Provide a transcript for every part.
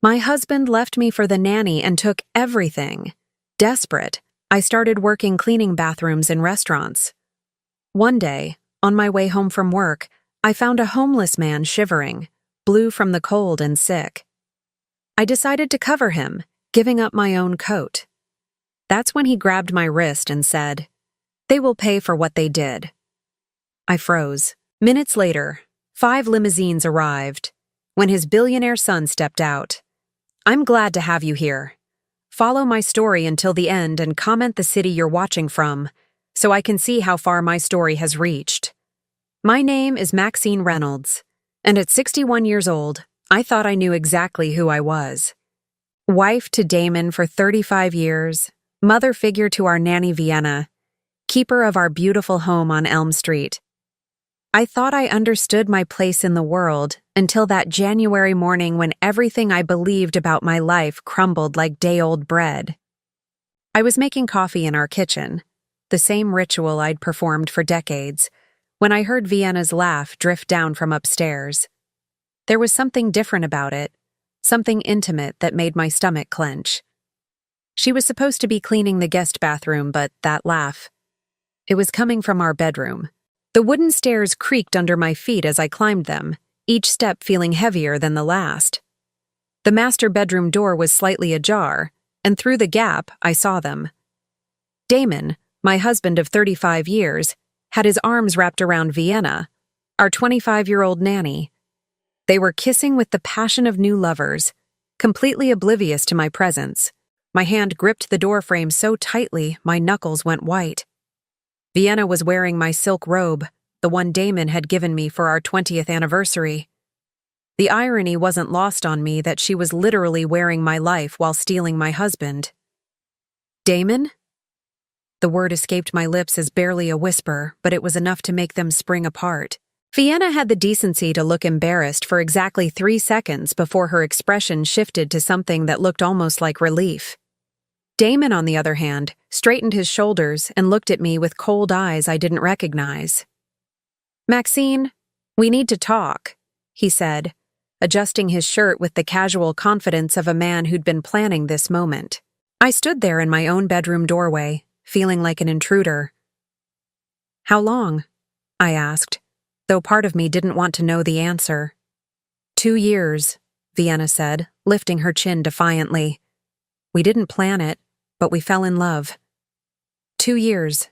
My husband left me for the nanny and took everything. Desperate, I started working cleaning bathrooms in restaurants. One day, on my way home from work, I found a homeless man shivering, blue from the cold and sick. I decided to cover him, giving up my own coat. That's when he grabbed my wrist and said, "They will pay for what they did." I froze. Minutes later, 5 limousines arrived. When his billionaire son stepped out, "I'm glad to have you here. Follow my story until the end and comment the city you're watching from, so I can see how far my story has reached. My name is Maxine Reynolds, and at 61 years old, I thought I knew exactly who I was. Wife to Damon for 35 years, mother figure to our nanny Vienna, keeper of our beautiful home on Elm Street. I thought I understood my place in the world until that January morning when everything I believed about my life crumbled like day-old bread." I was making coffee in our kitchen, the same ritual I'd performed for decades, when I heard Vienna's laugh drift down from upstairs. There was something different about it, something intimate that made my stomach clench. She was supposed to be cleaning the guest bathroom, but that laugh, it was coming from our bedroom. The wooden stairs creaked under my feet as I climbed them, each step feeling heavier than the last. The master bedroom door was slightly ajar, and through the gap, I saw them. Damon, my husband of 35 years, had his arms wrapped around Vienna, our 25-year-old nanny. They were kissing with the passion of new lovers, completely oblivious to my presence. My hand gripped the doorframe so tightly my knuckles went white. Vienna was wearing my silk robe, the one Damon had given me for our 20th anniversary. The irony wasn't lost on me that she was literally wearing my life while stealing my husband. "Damon?" The word escaped my lips as barely a whisper, but it was enough to make them spring apart. Vienna had the decency to look embarrassed for exactly 3 seconds before her expression shifted to something that looked almost like relief. Damon, on the other hand, straightened his shoulders and looked at me with cold eyes I didn't recognize. "Maxine, we need to talk," he said, adjusting his shirt with the casual confidence of a man who'd been planning this moment. I stood there in my own bedroom doorway, feeling like an intruder. "How long?" I asked, though part of me didn't want to know the answer. 2 years, Vienna said, lifting her chin defiantly. "We didn't plan it, but we fell in love." 2 years.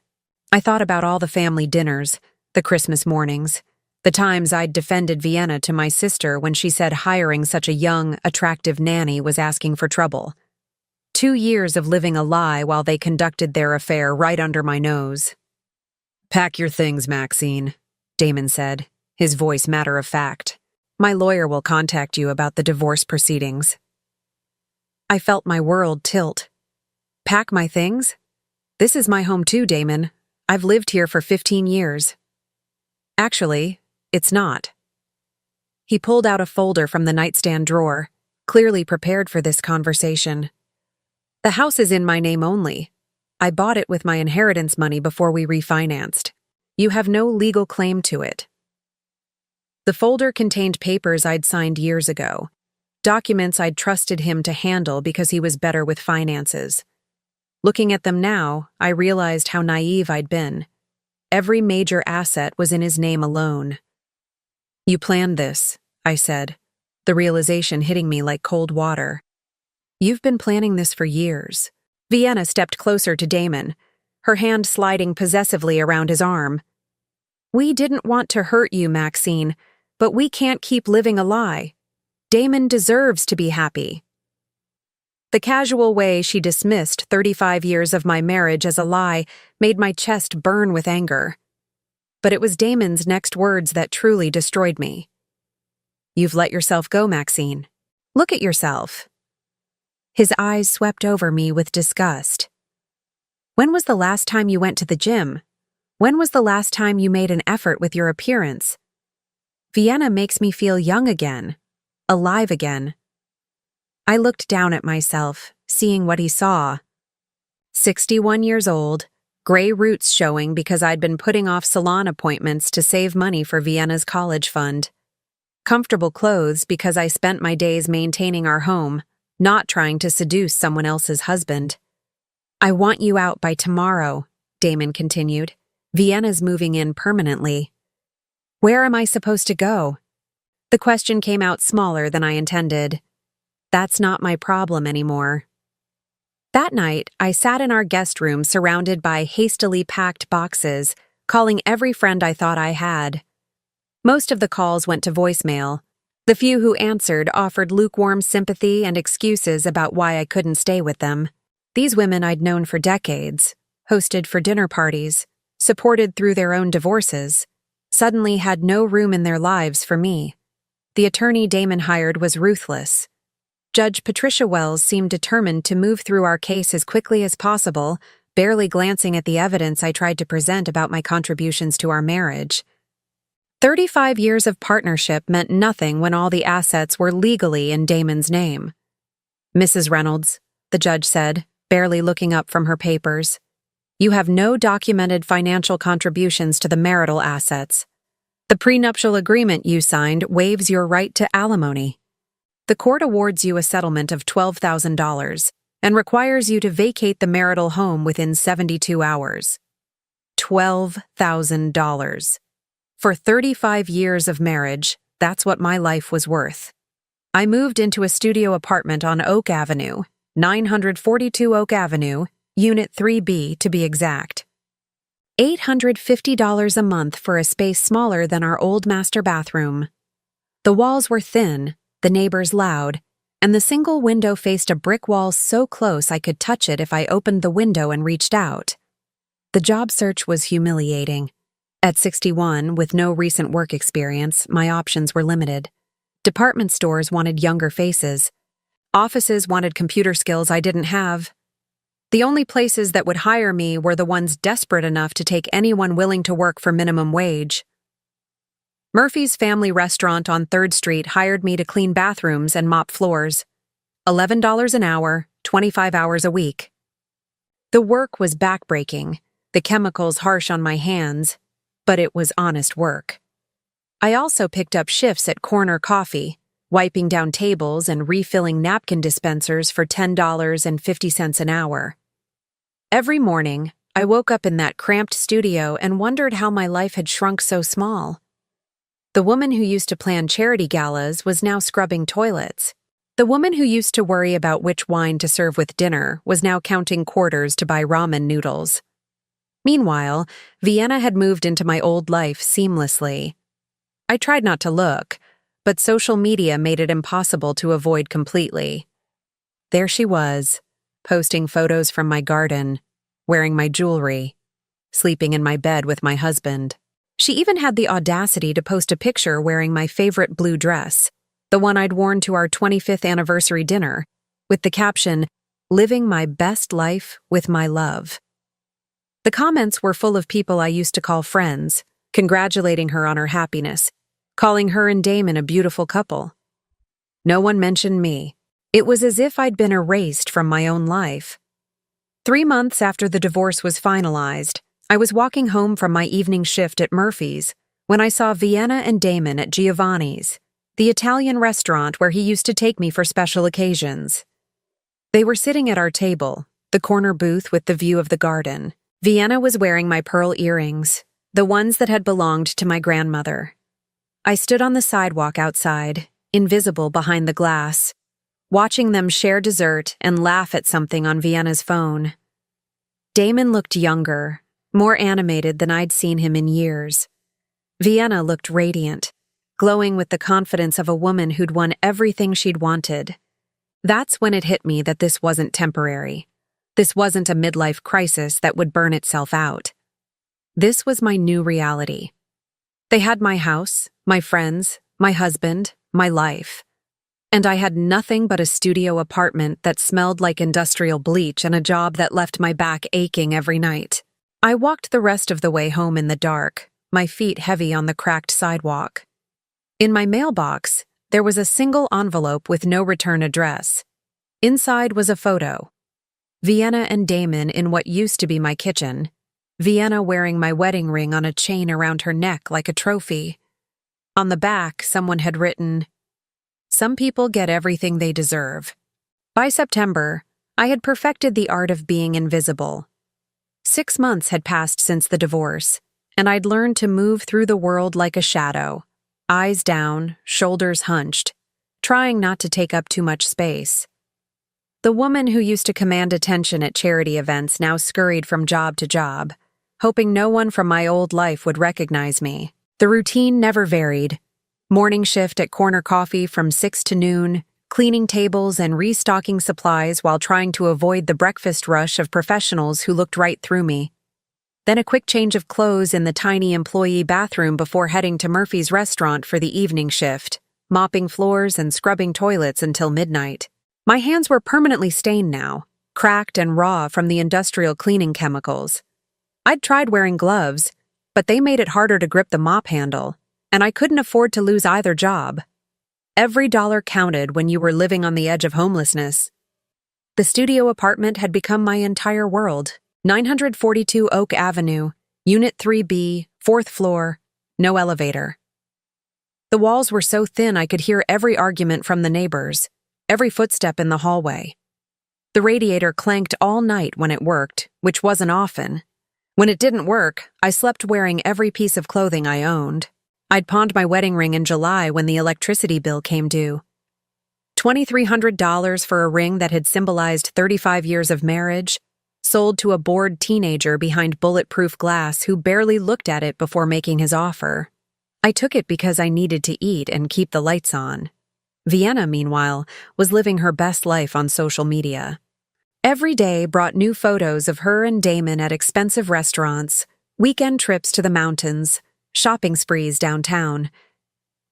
I thought about all the family dinners, the Christmas mornings, the times I'd defended Vienna to my sister when she said hiring such a young, attractive nanny was asking for trouble. 2 years of living a lie while they conducted their affair right under my nose. "Pack your things, Maxine," Damon said, his voice matter of fact. "My lawyer will contact you about the divorce proceedings." I felt my world tilt. "Pack my things? This is my home too, Damon. I've lived here for 15 years. Actually, it's not." He pulled out a folder from the nightstand drawer, clearly prepared for this conversation. "The house is in my name only. I bought it with my inheritance money before we refinanced. You have no legal claim to it." The folder contained papers I'd signed years ago, documents I'd trusted him to handle because he was better with finances. Looking at them now, I realized how naive I'd been. Every major asset was in his name alone. "You planned this," I said, the realization hitting me like cold water. "You've been planning this for years." Vienna stepped closer to Damon, her hand sliding possessively around his arm. "We didn't want to hurt you, Maxine, but we can't keep living a lie. Damon deserves to be happy." The casual way she dismissed 35 years of my marriage as a lie made my chest burn with anger. But it was Damon's next words that truly destroyed me. "You've let yourself go, Maxine. Look at yourself." His eyes swept over me with disgust. "When was the last time you went to the gym? When was the last time you made an effort with your appearance? Vienna makes me feel young again, alive again." I looked down at myself, seeing what he saw. 61 years old, gray roots showing because I'd been putting off salon appointments to save money for Vienna's college fund. comfortable clothes because I spent my days maintaining our home, not trying to seduce someone else's husband. I want you out by tomorrow, Damon continued. Vienna's moving in permanently. Where am I supposed to go? The question came out smaller than I intended. That's not my problem anymore. That night, I sat in our guest room surrounded by hastily packed boxes, calling every friend I thought I had. Most of the calls went to voicemail. The few who answered offered lukewarm sympathy and excuses about why I couldn't stay with them. These women I'd known for decades, hosted for dinner parties, supported through their own divorces, suddenly had no room in their lives for me. The attorney Damon hired was ruthless. Judge Patricia Wells seemed determined to move through our case as quickly as possible, barely glancing at the evidence I tried to present about my contributions to our marriage. 35 years of partnership meant nothing when all the assets were legally in Damon's name. Mrs. Reynolds, the judge said, barely looking up from her papers, you have no documented financial contributions to the marital assets. The prenuptial agreement you signed waives your right to alimony. The court awards you a settlement of $12,000 and requires you to vacate the marital home within 72 hours. $12,000. For 35 years of marriage, that's what my life was worth. I moved into a studio apartment on Oak Avenue, 942 Oak Avenue, Unit 3B to be exact. $850 a month for a space smaller than our old master bathroom. The walls were thin, the neighbors loud, and the single window faced a brick wall so close I could touch it if I opened the window and reached out. The job search was humiliating. At 61, with no recent work experience, my options were limited. Department stores wanted younger faces. Offices wanted computer skills I didn't have. The only places that would hire me were the ones desperate enough to take anyone willing to work for minimum wage. Murphy's Family Restaurant on 3rd Street hired me to clean bathrooms and mop floors. $11 an hour, 25 hours a week. The work was backbreaking, the chemicals harsh on my hands, but it was honest work. I also picked up shifts at Corner Coffee, wiping down tables and refilling napkin dispensers for $10.50 an hour. Every morning, I woke up in that cramped studio and wondered how my life had shrunk so small. The woman who used to plan charity galas was now scrubbing toilets. The woman who used to worry about which wine to serve with dinner was now counting quarters to buy ramen noodles. Meanwhile, Vienna had moved into my old life seamlessly. I tried not to look, but social media made it impossible to avoid completely. There she was, posting photos from my garden, wearing my jewelry, sleeping in my bed with my husband. She even had the audacity to post a picture wearing my favorite blue dress, the one I'd worn to our 25th anniversary dinner, with the caption, "Living my best life with my love." The comments were full of people I used to call friends, congratulating her on her happiness, calling her and Damon a beautiful couple. No one mentioned me. It was as if I'd been erased from my own life. 3 months after the divorce was finalized, I was walking home from my evening shift at Murphy's when I saw Vienna and Damon at Giovanni's, the Italian restaurant where he used to take me for special occasions. They were sitting at our table, the corner booth with the view of the garden. Vienna was wearing my pearl earrings, the ones that had belonged to my grandmother. I stood on the sidewalk outside, invisible behind the glass, watching them share dessert and laugh at something on Vienna's phone. Damon looked younger, more animated than I'd seen him in years. Vienna looked radiant, glowing with the confidence of a woman who'd won everything she'd wanted. That's when it hit me that this wasn't temporary. This wasn't a midlife crisis that would burn itself out. This was my new reality. They had my house, my friends, my husband, my life. And I had nothing but a studio apartment that smelled like industrial bleach and a job that left my back aching every night. I walked the rest of the way home in the dark, my feet heavy on the cracked sidewalk. In my mailbox, there was a single envelope with no return address. Inside was a photo. Vienna and Damon in what used to be my kitchen. Vienna wearing my wedding ring on a chain around her neck like a trophy. On the back, someone had written, "Some people get everything they deserve." By September, I had perfected the art of being invisible. 6 months had passed since the divorce, and I'd learned to move through the world like a shadow, eyes down, shoulders hunched, trying not to take up too much space. The woman who used to command attention at charity events now scurried from job to job, hoping no one from my old life would recognize me. The routine never varied. Morning shift at Corner Coffee from 6 to noon, cleaning tables and restocking supplies while trying to avoid the breakfast rush of professionals who looked right through me. Then a quick change of clothes in the tiny employee bathroom before heading to Murphy's restaurant for the evening shift, mopping floors and scrubbing toilets until midnight. My hands were permanently stained now, cracked and raw from the industrial cleaning chemicals. I'd tried wearing gloves, but they made it harder to grip the mop handle, and I couldn't afford to lose either job. Every dollar counted when you were living on the edge of homelessness. The studio apartment had become my entire world. 942 Oak Avenue, Unit 3B, 4th floor, no elevator. The walls were so thin I could hear every argument from the neighbors, every footstep in the hallway. The radiator clanked all night when it worked, which wasn't often. When it didn't work, I slept wearing every piece of clothing I owned. I'd pawned my wedding ring in July when the electricity bill came due. $2,300 for a ring that had symbolized 35 years of marriage, sold to a bored teenager behind bulletproof glass who barely looked at it before making his offer. I took it because I needed to eat and keep the lights on. Vienna, meanwhile, was living her best life on social media. Every day brought new photos of her and Damon at expensive restaurants, weekend trips to the mountains, shopping sprees downtown.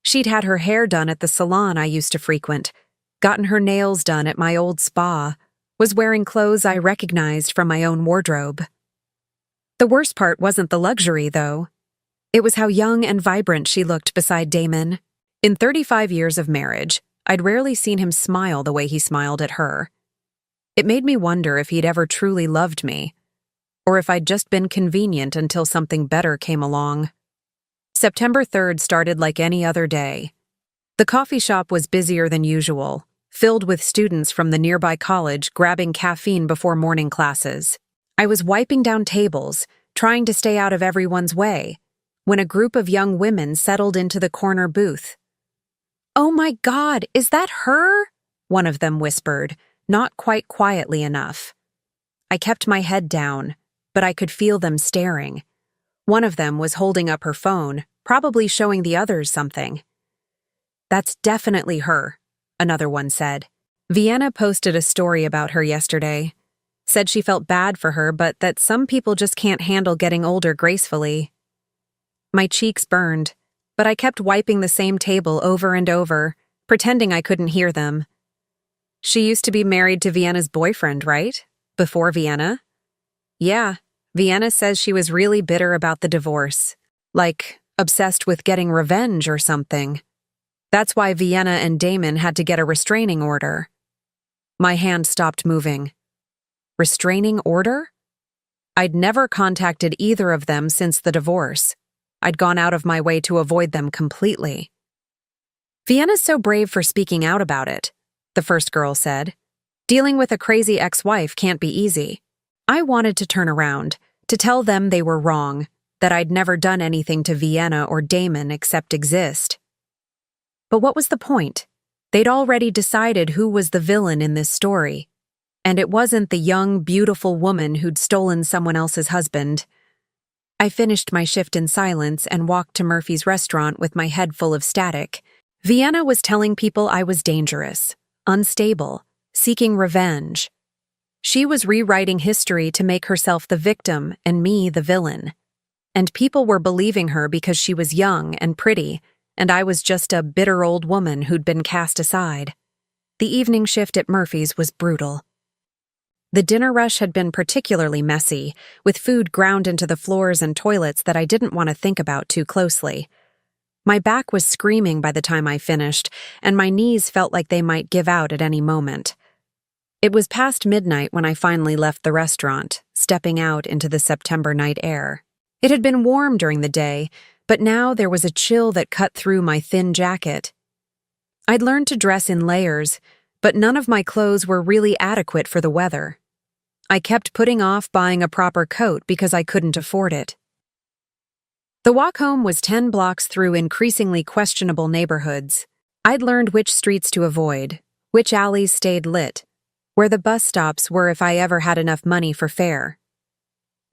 She'd had her hair done at the salon I used to frequent, gotten her nails done at my old spa, was wearing clothes I recognized from my own wardrobe. The worst part wasn't the luxury, though. It was how young and vibrant she looked beside Damon. In 35 years of marriage, I'd rarely seen him smile the way he smiled at her. It made me wonder if he'd ever truly loved me, or if I'd just been convenient until something better came along. September 3rd started like any other day. The coffee shop was busier than usual, filled with students from the nearby college grabbing caffeine before morning classes. I was wiping down tables, trying to stay out of everyone's way, when a group of young women settled into the corner booth. "Oh my God, is that her?" one of them whispered, not quite quietly enough. I kept my head down, but I could feel them staring. One of them was holding up her phone, probably showing the others something. "That's definitely her," another one said. Vienna posted a story about her yesterday. Said she felt bad for her, but that some people just can't handle getting older gracefully. My cheeks burned, but I kept wiping the same table over and over, pretending I couldn't hear them. She used to be married to Vienna's boyfriend, right? Before Vienna? Yeah, Vienna says she was really bitter about the divorce, like obsessed with getting revenge or something. That's why Vienna and Damon had to get a restraining order. My hand stopped moving. Restraining order? I'd never contacted either of them since the divorce. I'd gone out of my way to avoid them completely. "Vienna's so brave for speaking out about it," the first girl said. "Dealing with a crazy ex-wife can't be easy." I wanted to turn around, to tell them they were wrong, that I'd never done anything to Vienna or Damon except exist. But what was the point? They'd already decided who was the villain in this story. And it wasn't the young, beautiful woman who'd stolen someone else's husband. I finished my shift in silence and walked to Murphy's restaurant with my head full of static. Vienna was telling people I was dangerous, unstable, seeking revenge. She was rewriting history to make herself the victim and me the villain. And people were believing her because she was young and pretty, and I was just a bitter old woman who'd been cast aside. The evening shift at Murphy's was brutal. The dinner rush had been particularly messy, with food ground into the floors and toilets that I didn't want to think about too closely. My back was screaming by the time I finished, and my knees felt like they might give out at any moment. It was past midnight when I finally left the restaurant, stepping out into the September night air. It had been warm during the day, but now there was a chill that cut through my thin jacket. I'd learned to dress in layers, but none of my clothes were really adequate for the weather. I kept putting off buying a proper coat because I couldn't afford it. The walk home was 10 blocks through increasingly questionable neighborhoods. I'd learned which streets to avoid, which alleys stayed lit, where the bus stops were if I ever had enough money for fare.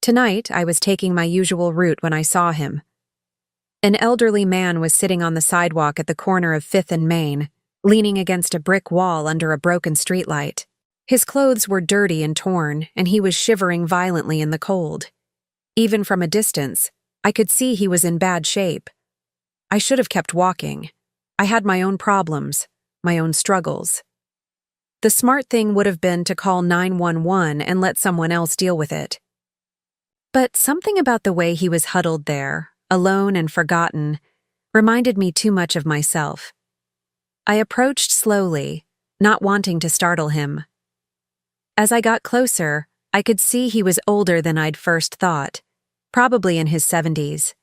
Tonight, I was taking my usual route when I saw him. An elderly man was sitting on the sidewalk at the corner of 5th and Main, leaning against a brick wall under a broken streetlight. His clothes were dirty and torn, and he was shivering violently in the cold. Even from a distance, I could see he was in bad shape. I should have kept walking. I had my own problems, my own struggles. The smart thing would have been to call 911 and let someone else deal with it. But something about the way he was huddled there, alone and forgotten, reminded me too much of myself. I approached slowly, not wanting to startle him. As I got closer, I could see he was older than I'd first thought, probably in his 70s.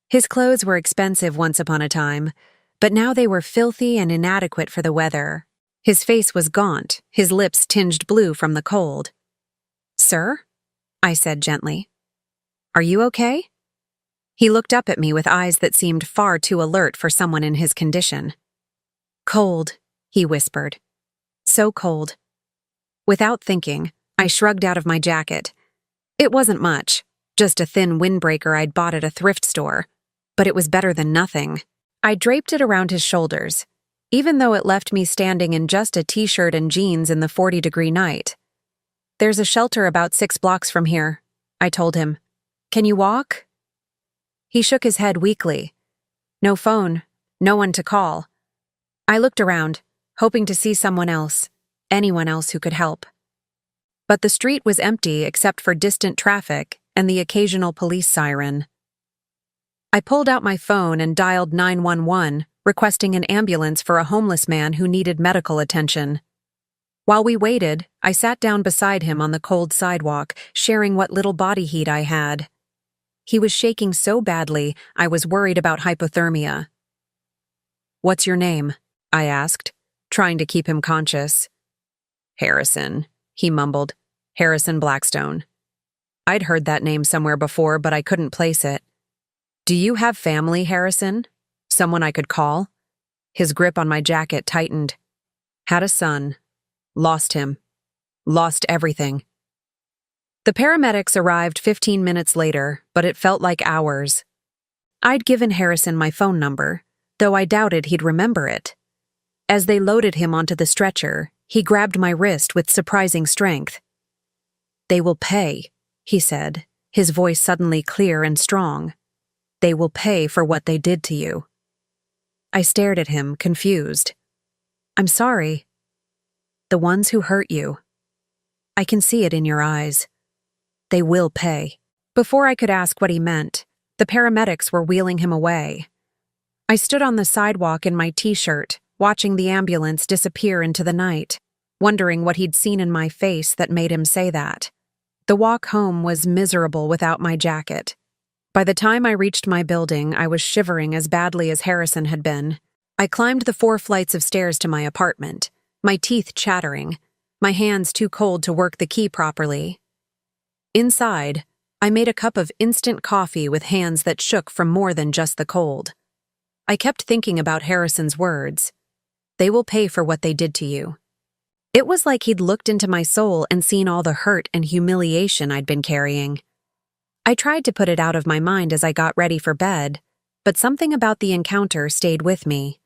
His clothes were expensive once upon a time, but now they were filthy and inadequate for the weather. His face was gaunt, his lips tinged blue from the cold. "Sir?" I said gently. "Are you okay?" He looked up at me with eyes that seemed far too alert for someone in his condition. "Cold," he whispered. "So cold." Without thinking, I shrugged out of my jacket. It wasn't much, just a thin windbreaker I'd bought at a thrift store, but it was better than nothing. I draped it around his shoulders, even though it left me standing in just a t-shirt and jeans in the 40-degree night. "There's a shelter about 6 blocks from here," I told him. "Can you walk?" He shook his head weakly. No phone, no one to call. I looked around, hoping to see someone else, anyone else who could help. But the street was empty except for distant traffic and the occasional police siren. I pulled out my phone and dialed 911, requesting an ambulance for a homeless man who needed medical attention. While we waited, I sat down beside him on the cold sidewalk, sharing what little body heat I had. He was shaking so badly, I was worried about hypothermia. "What's your name?" I asked, trying to keep him conscious. "Harrison," he mumbled. "Harrison Blackstone." I'd heard that name somewhere before, but I couldn't place it. "Do you have family, Harrison? Someone I could call?" His grip on my jacket tightened. "Had a son. Lost him. Lost everything." The paramedics arrived 15 minutes later, but it felt like hours. I'd given Harrison my phone number, though I doubted he'd remember it. As they loaded him onto the stretcher, he grabbed my wrist with surprising strength. "They will pay," he said, his voice suddenly clear and strong. "They will pay for what they did to you." I stared at him, confused. "I'm sorry." "The ones who hurt you. I can see it in your eyes. They will pay." Before I could ask what he meant, the paramedics were wheeling him away. I stood on the sidewalk in my t-shirt, watching the ambulance disappear into the night, wondering what he'd seen in my face that made him say that. The walk home was miserable without my jacket. By the time I reached my building, I was shivering as badly as Harrison had been. I climbed the 4 flights of stairs to my apartment, my teeth chattering, my hands too cold to work the key properly. Inside, I made a cup of instant coffee with hands that shook from more than just the cold. I kept thinking about Harrison's words. "They will pay for what they did to you." It was like he'd looked into my soul and seen all the hurt and humiliation I'd been carrying. I tried to put it out of my mind as I got ready for bed, but something about the encounter stayed with me.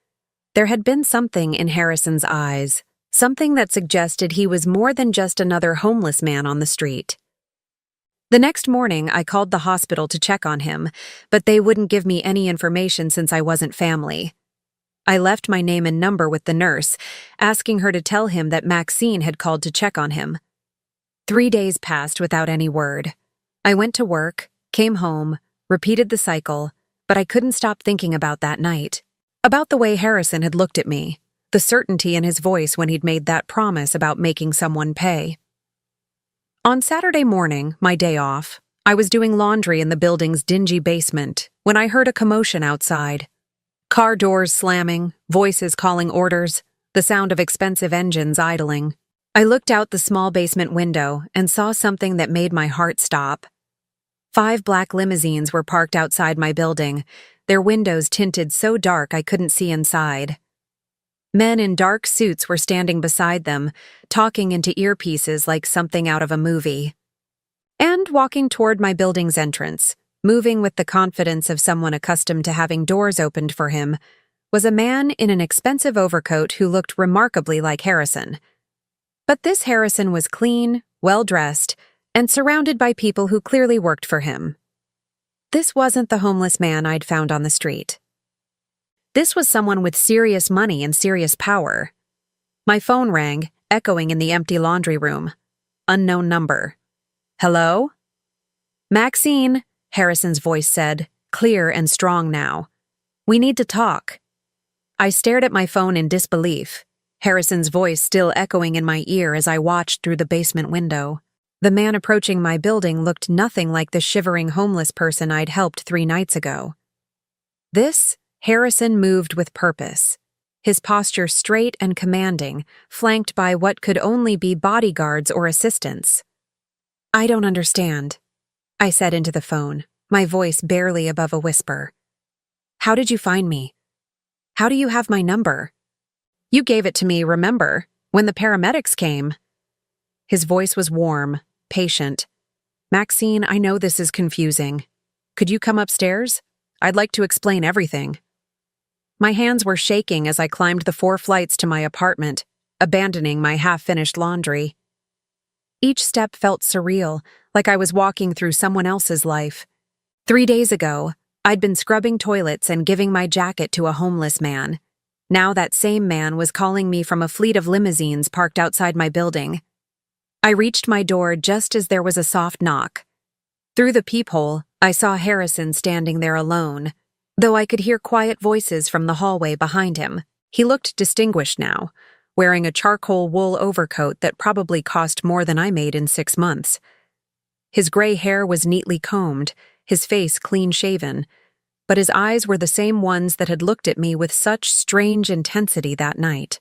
There had been something in Harrison's eyes, something that suggested he was more than just another homeless man on the street. The next morning, I called the hospital to check on him, but they wouldn't give me any information since I wasn't family. I left my name and number with the nurse, asking her to tell him that Maxine had called to check on him. 3 days passed without any word. I went to work, came home, repeated the cycle, but I couldn't stop thinking about that night. About the way Harrison had looked at me, the certainty in his voice when he'd made that promise about making someone pay. On Saturday morning, my day off, I was doing laundry in the building's dingy basement when I heard a commotion outside. Car doors slamming, voices calling orders, the sound of expensive engines idling. I looked out the small basement window and saw something that made my heart stop. 5 black limousines were parked outside my building, their windows tinted so dark I couldn't see inside. Men in dark suits were standing beside them, talking into earpieces like something out of a movie. And walking toward my building's entrance, moving with the confidence of someone accustomed to having doors opened for him, was a man in an expensive overcoat who looked remarkably like Harrison. But this Harrison was clean, well-dressed, and surrounded by people who clearly worked for him. This wasn't the homeless man I'd found on the street. This was someone with serious money and serious power. My phone rang, echoing in the empty laundry room. Unknown number. "Hello?" "Maxine," Harrison's voice said, clear and strong now. "We need to talk." I stared at my phone in disbelief, Harrison's voice still echoing in my ear as I watched through the basement window. The man approaching my building looked nothing like the shivering homeless person I'd helped 3 nights ago. This Harrison moved with purpose, his posture straight and commanding, flanked by what could only be bodyguards or assistants. "I don't understand," I said into the phone, my voice barely above a whisper. "How did you find me? How do you have my number? You gave it to me, remember, when the paramedics came." His voice was warm, patient. "Maxine, I know this is confusing. Could you come upstairs? I'd like to explain everything." My hands were shaking as I climbed the 4 flights to my apartment, abandoning my half-finished laundry. Each step felt surreal, like I was walking through someone else's life. 3 days ago, I'd been scrubbing toilets and giving my jacket to a homeless man. Now that same man was calling me from a fleet of limousines parked outside my building. I reached my door just as there was a soft knock. Through the peephole, I saw Harrison standing there alone, though I could hear quiet voices from the hallway behind him. He looked distinguished now, wearing a charcoal wool overcoat that probably cost more than I made in 6 months. His gray hair was neatly combed, his face clean-shaven, but his eyes were the same ones that had looked at me with such strange intensity that night.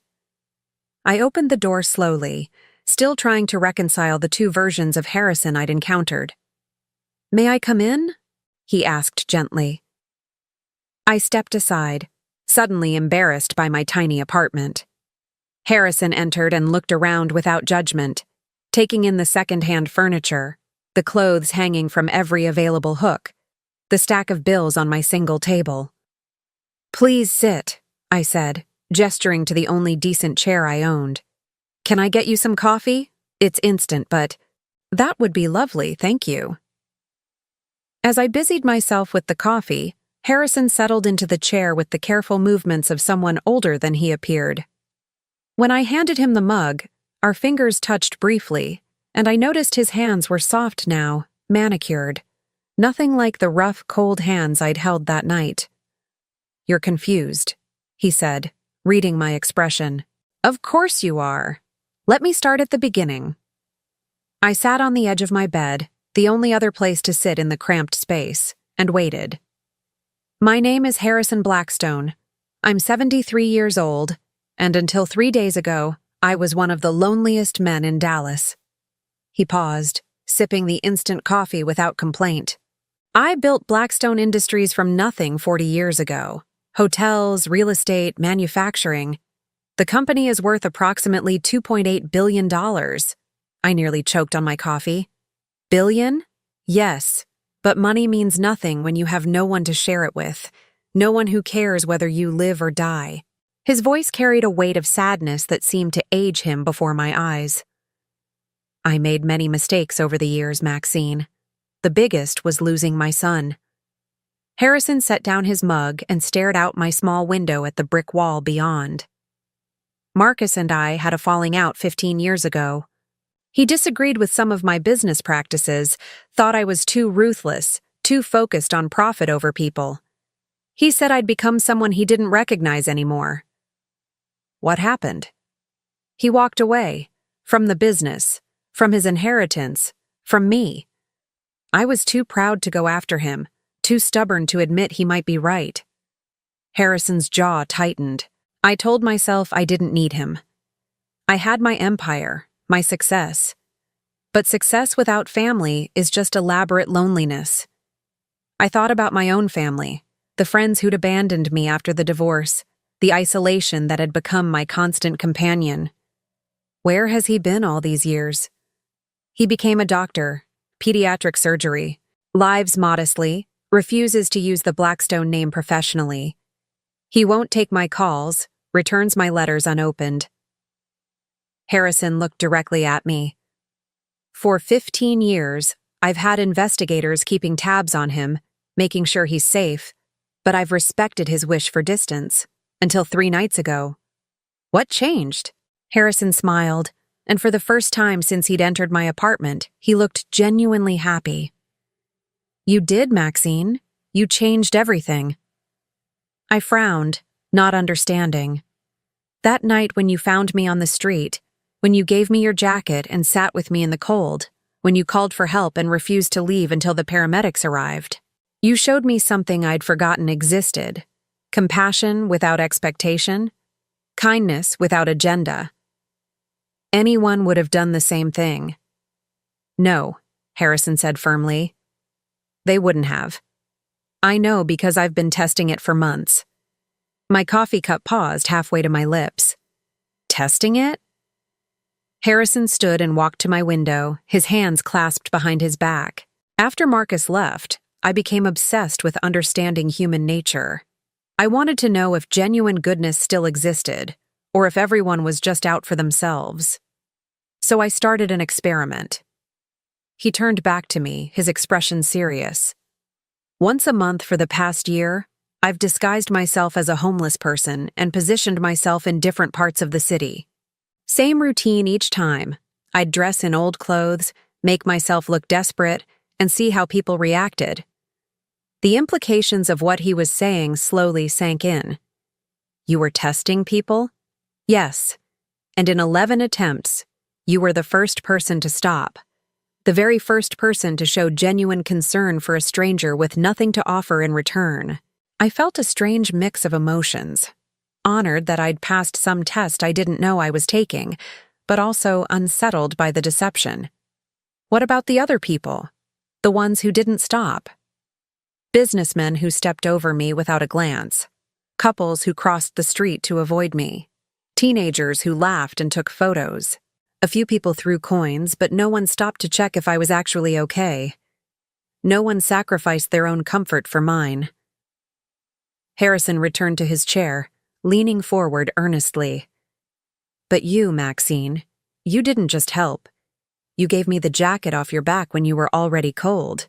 I opened the door slowly, still trying to reconcile the 2 versions of Harrison I'd encountered. "May I come in?" he asked gently. I stepped aside, suddenly embarrassed by my tiny apartment. Harrison entered and looked around without judgment, taking in the second-hand furniture, the clothes hanging from every available hook, the stack of bills on my single table. "Please sit," I said, gesturing to the only decent chair I owned. "Can I get you some coffee? It's instant, but—" "That would be lovely, thank you." As I busied myself with the coffee, Harrison settled into the chair with the careful movements of someone older than he appeared. When I handed him the mug, our fingers touched briefly, and I noticed his hands were soft now, manicured. Nothing like the rough, cold hands I'd held that night. "You're confused," he said, reading my expression. "Of course you are. Let me start at the beginning." I sat on the edge of my bed, the only other place to sit in the cramped space, and waited. "My name is Harrison Blackstone. I'm 73 years old, and until 3 days ago, I was one of the loneliest men in Dallas." He paused, sipping the instant coffee without complaint. "I built Blackstone Industries from nothing 40 years ago. Hotels, real estate, manufacturing. The company is worth approximately $2.8 billion. I nearly choked on my coffee. Billion? Yes. But money means nothing when you have no one to share it with, no one who cares whether you live or die." His voice carried a weight of sadness that seemed to age him before my eyes. "I made many mistakes over the years, Maxine. The biggest was losing my son." Harrison set down his mug and stared out my small window at the brick wall beyond. "Marcus and I had a falling out 15 years ago. He disagreed with some of my business practices, thought I was too ruthless, too focused on profit over people. He said I'd become someone he didn't recognize anymore." "What happened?" "He walked away, from the business, from his inheritance, from me." I was too proud to go after him, too stubborn to admit he might be right. Harrison's jaw tightened. I told myself I didn't need him. I had my empire, my success. But success without family is just elaborate loneliness. I thought about my own family, the friends who'd abandoned me after the divorce, the isolation that had become my constant companion. Where has he been all these years? He became a doctor, pediatric surgery, lives modestly, refuses to use the Blackstone name professionally. He won't take my calls, returns my letters unopened. Harrison looked directly at me. For 15 years, I've had investigators keeping tabs on him, making sure he's safe, but I've respected his wish for distance, until 3 nights ago. What changed? Harrison smiled, and for the first time since he'd entered my apartment, he looked genuinely happy. You did, Maxine. You changed everything. I frowned, not understanding. That night when you found me on the street, when you gave me your jacket and sat with me in the cold, when you called for help and refused to leave until the paramedics arrived, you showed me something I'd forgotten existed: compassion without expectation, kindness without agenda. Anyone would have done the same thing. No, Harrison said firmly. They wouldn't have. I know because I've been testing it for months. My coffee cup paused halfway to my lips. Testing it? Harrison stood and walked to my window, his hands clasped behind his back. After Marcus left, I became obsessed with understanding human nature. I wanted to know if genuine goodness still existed, or if everyone was just out for themselves. So I started an experiment. He turned back to me, his expression serious. Once a month for the past year, I've disguised myself as a homeless person and positioned myself in different parts of the city. Same routine each time. I'd dress in old clothes, make myself look desperate, and see how people reacted. The implications of what he was saying slowly sank in. You were testing people? Yes. And in 11 attempts, you were the first person to stop. The very first person to show genuine concern for a stranger with nothing to offer in return. I felt a strange mix of emotions. Honored that I'd passed some test I didn't know I was taking, but also unsettled by the deception. What about the other people? The ones who didn't stop? Businessmen who stepped over me without a glance. Couples who crossed the street to avoid me. Teenagers who laughed and took photos. A few people threw coins, but no one stopped to check if I was actually okay. No one sacrificed their own comfort for mine. Harrison returned to his chair, leaning forward earnestly. But you, Maxine, you didn't just help. You gave me the jacket off your back when you were already cold.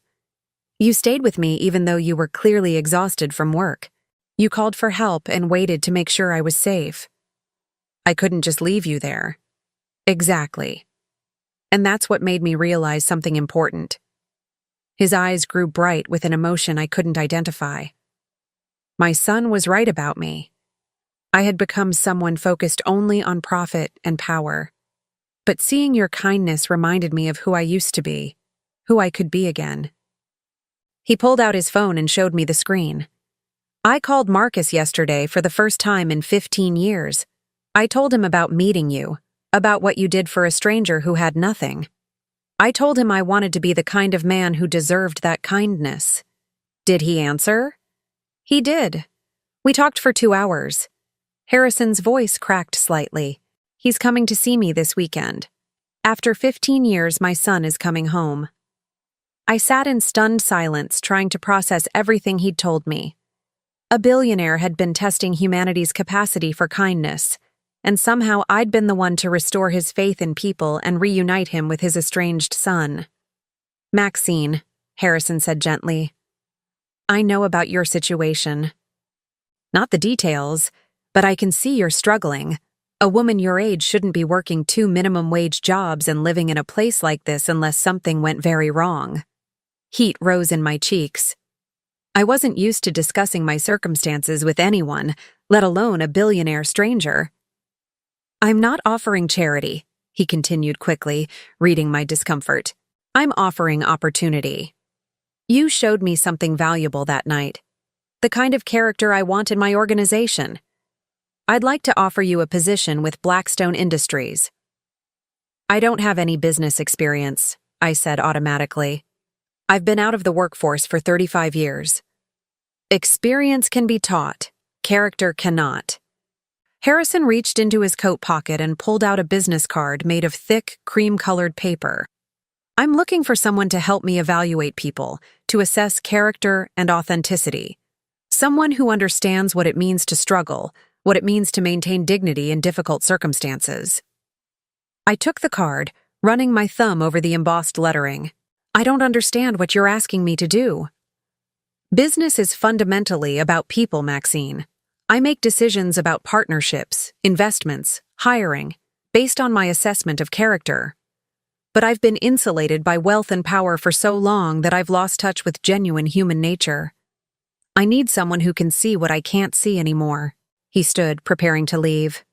You stayed with me even though you were clearly exhausted from work. You called for help and waited to make sure I was safe. I couldn't just leave you there. Exactly. And that's what made me realize something important. His eyes grew bright with an emotion I couldn't identify. My son was right about me. I had become someone focused only on profit and power. But seeing your kindness reminded me of who I used to be, who I could be again. He pulled out his phone and showed me the screen. I called Marcus yesterday for the first time in 15 years. I told him about meeting you, about what you did for a stranger who had nothing. I told him I wanted to be the kind of man who deserved that kindness. Did he answer? He did. We talked for 2 hours. Harrison's voice cracked slightly. He's coming to see me this weekend. After 15 years, my son is coming home. I sat in stunned silence, trying to process everything he'd told me. A billionaire had been testing humanity's capacity for kindness, and somehow I'd been the one to restore his faith in people and reunite him with his estranged son. Maxine, Harrison said gently, I know about your situation. Not the details, but I can see you're struggling. A woman your age shouldn't be working 2 minimum-wage jobs and living in a place like this unless something went very wrong. Heat rose in my cheeks. I wasn't used to discussing my circumstances with anyone, let alone a billionaire stranger. I'm not offering charity, he continued quickly, reading my discomfort. I'm offering opportunity. You showed me something valuable that night. The kind of character I want in my organization. I'd like to offer you a position with Blackstone Industries. I don't have any business experience, I said automatically. I've been out of the workforce for 35 years. Experience can be taught, character cannot. Harrison reached into his coat pocket and pulled out a business card made of thick, cream-colored paper. I'm looking for someone to help me evaluate people, to assess character and authenticity. Someone who understands what it means to struggle, what it means to maintain dignity in difficult circumstances. I took the card, running my thumb over the embossed lettering. I don't understand what you're asking me to do. Business is fundamentally about people, Maxine. I make decisions about partnerships, investments, hiring, based on my assessment of character. But I've been insulated by wealth and power for so long that I've lost touch with genuine human nature. I need someone who can see what I can't see anymore. He stood, preparing to leave.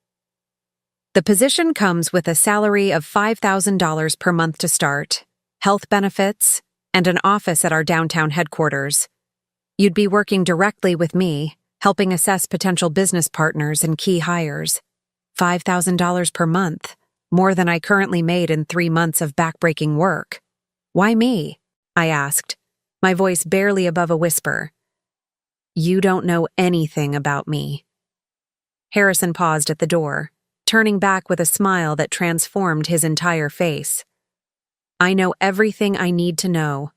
The position comes with a salary of $5,000 per month to start, health benefits, and an office at our downtown headquarters. You'd be working directly with me, helping assess potential business partners and key hires. $5,000 per month, more than I currently made in 3 months of backbreaking work. Why me? I asked, my voice barely above a whisper. You don't know anything about me. Harrison paused at the door, turning back with a smile that transformed his entire face. I know everything I need to know.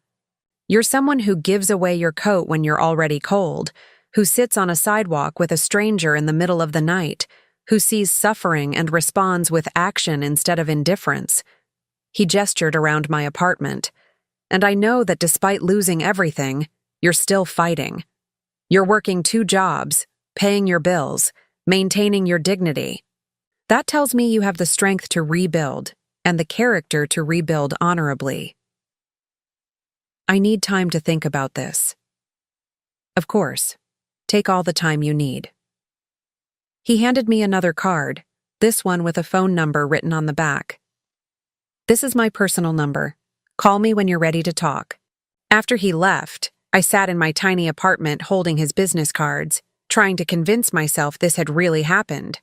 You're someone who gives away your coat when you're already cold, who sits on a sidewalk with a stranger in the middle of the night, who sees suffering and responds with action instead of indifference. He gestured around my apartment, and I know that despite losing everything, you're still fighting. You're working 2 jobs, paying your bills, maintaining your dignity. That tells me you have the strength to rebuild and the character to rebuild honorably. I need time to think about this. Of course, take all the time you need. He handed me another card, this one with a phone number written on the back. This is my personal number. Call me when you're ready to talk. After he left, I sat in my tiny apartment holding his business cards, trying to convince myself this had really happened.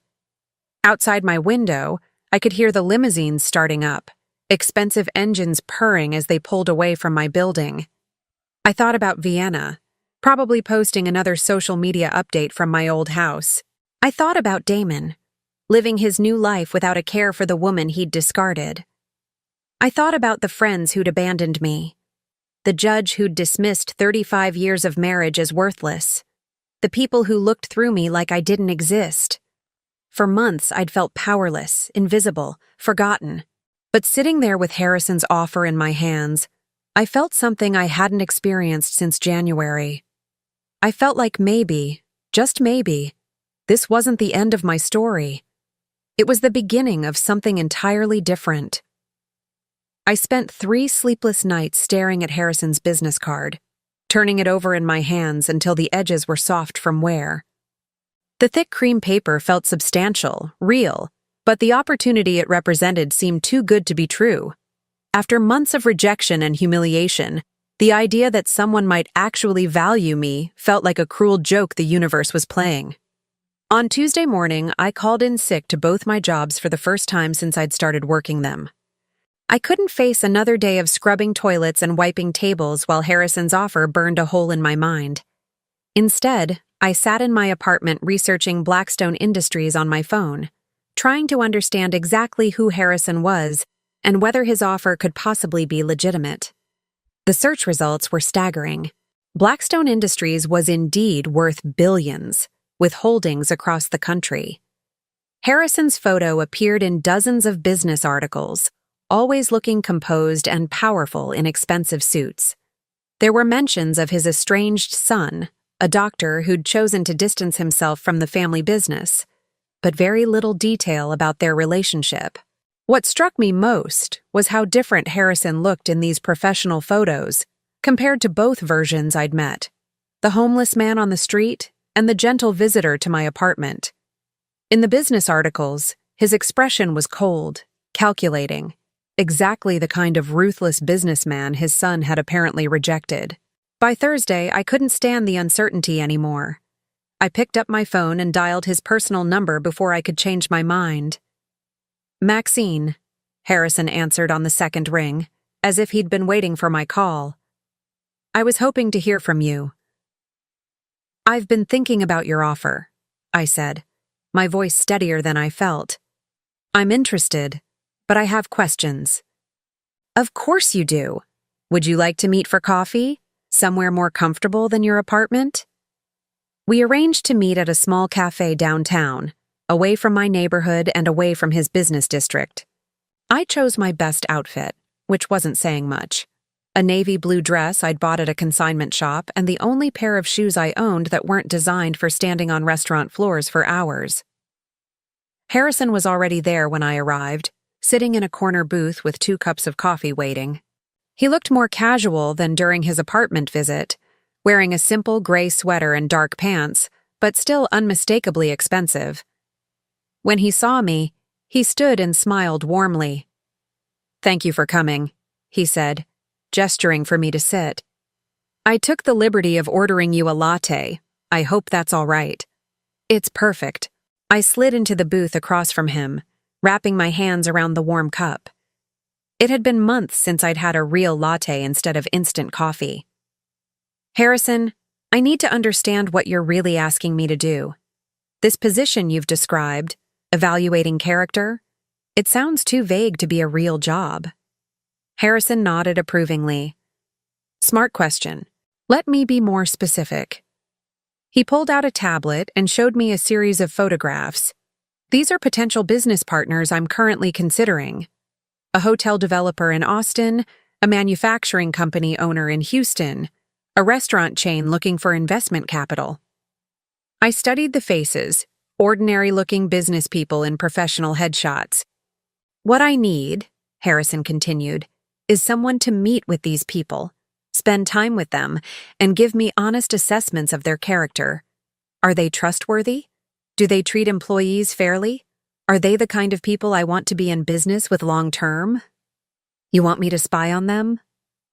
Outside my window, I could hear the limousines starting up, expensive engines purring as they pulled away from my building. I thought about Vienna, probably posting another social media update from my old house. I thought about Damon, living his new life without a care for the woman he'd discarded. I thought about the friends who'd abandoned me, the judge who'd dismissed 35 years of marriage as worthless, the people who looked through me like I didn't exist. For months, I'd felt powerless, invisible, forgotten. But sitting there with Harrison's offer in my hands, I felt something I hadn't experienced since January. I felt like maybe, just maybe, this wasn't the end of my story. It was the beginning of something entirely different. I spent 3 sleepless nights staring at Harrison's business card, turning it over in my hands until the edges were soft from wear. The thick cream paper felt substantial, real, but the opportunity it represented seemed too good to be true. After months of rejection and humiliation, the idea that someone might actually value me felt like a cruel joke the universe was playing. On Tuesday morning, I called in sick to both my jobs for the first time since I'd started working them. I couldn't face another day of scrubbing toilets and wiping tables while Harrison's offer burned a hole in my mind. Instead, I sat in my apartment researching Blackstone Industries on my phone, trying to understand exactly who Harrison was and whether his offer could possibly be legitimate. The search results were staggering. Blackstone Industries was indeed worth billions, with holdings across the country. Harrison's photo appeared in dozens of business articles, always looking composed and powerful in expensive suits. There were mentions of his estranged son, a doctor who'd chosen to distance himself from the family business, but very little detail about their relationship. What struck me most was how different Harrison looked in these professional photos compared to both versions I'd met, the homeless man on the street and the gentle visitor to my apartment. In the business articles, his expression was cold, calculating, exactly the kind of ruthless businessman his son had apparently rejected. By Thursday, I couldn't stand the uncertainty anymore. I picked up my phone and dialed his personal number before I could change my mind. "Maxine," Harrison answered on the second ring, as if he'd been waiting for my call. "I was hoping to hear from you." "I've been thinking about your offer," I said, my voice steadier than I felt. "I'm interested, but I have questions." "Of course you do. Would you like to meet for coffee? Somewhere more comfortable than your apartment?" We arranged to meet at a small cafe downtown, away from my neighborhood and away from his business district. I chose my best outfit, which wasn't saying much. A navy blue dress I'd bought at a consignment shop and the only pair of shoes I owned that weren't designed for standing on restaurant floors for hours. Harrison was already there when I arrived, sitting in a corner booth with 2 cups of coffee waiting. He looked more casual than during his apartment visit, wearing a simple gray sweater and dark pants, but still unmistakably expensive. When he saw me, he stood and smiled warmly. "Thank you for coming," he said, gesturing for me to sit. "I took the liberty of ordering you a latte. I hope that's all right." "It's perfect." I slid into the booth across from him, wrapping my hands around the warm cup. It had been months since I'd had a real latte instead of instant coffee. "Harrison, I need to understand what you're really asking me to do. This position you've described, evaluating character, it sounds too vague to be a real job." Harrison nodded approvingly. "Smart question. Let me be more specific." He pulled out a tablet and showed me a series of photographs. "These are potential business partners I'm currently considering. A hotel developer in Austin, a manufacturing company owner in Houston, a restaurant chain looking for investment capital." I studied the faces, ordinary-looking business people in professional headshots. "What I need," Harrison continued, "is someone to meet with these people, spend time with them, and give me honest assessments of their character. Are they trustworthy? Do they treat employees fairly? Are they the kind of people I want to be in business with long-term?" "You want me to spy on them?"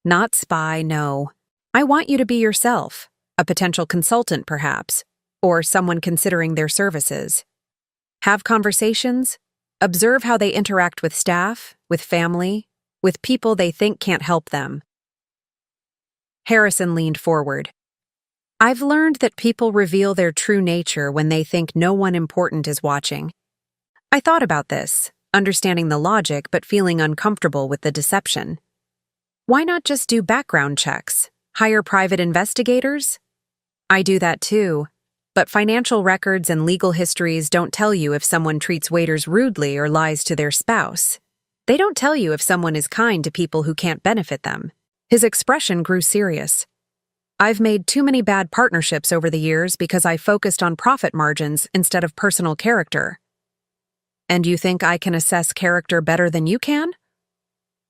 "Not spy, no. I want you to be yourself, a potential consultant perhaps, or someone considering their services. Have conversations, observe how they interact with staff, with family, with people they think can't help them." Harrison leaned forward. "I've learned that people reveal their true nature when they think no one important is watching." I thought about this, understanding the logic but feeling uncomfortable with the deception. Why not just do background checks? Hire private investigators? I do that too, but financial records and legal histories don't tell you if someone treats waiters rudely or lies to their spouse. They don't tell you if someone is kind to people who can't benefit them. His expression grew serious. "I've made too many bad partnerships over the years because I focused on profit margins instead of personal character." "And you think I can assess character better than you can?"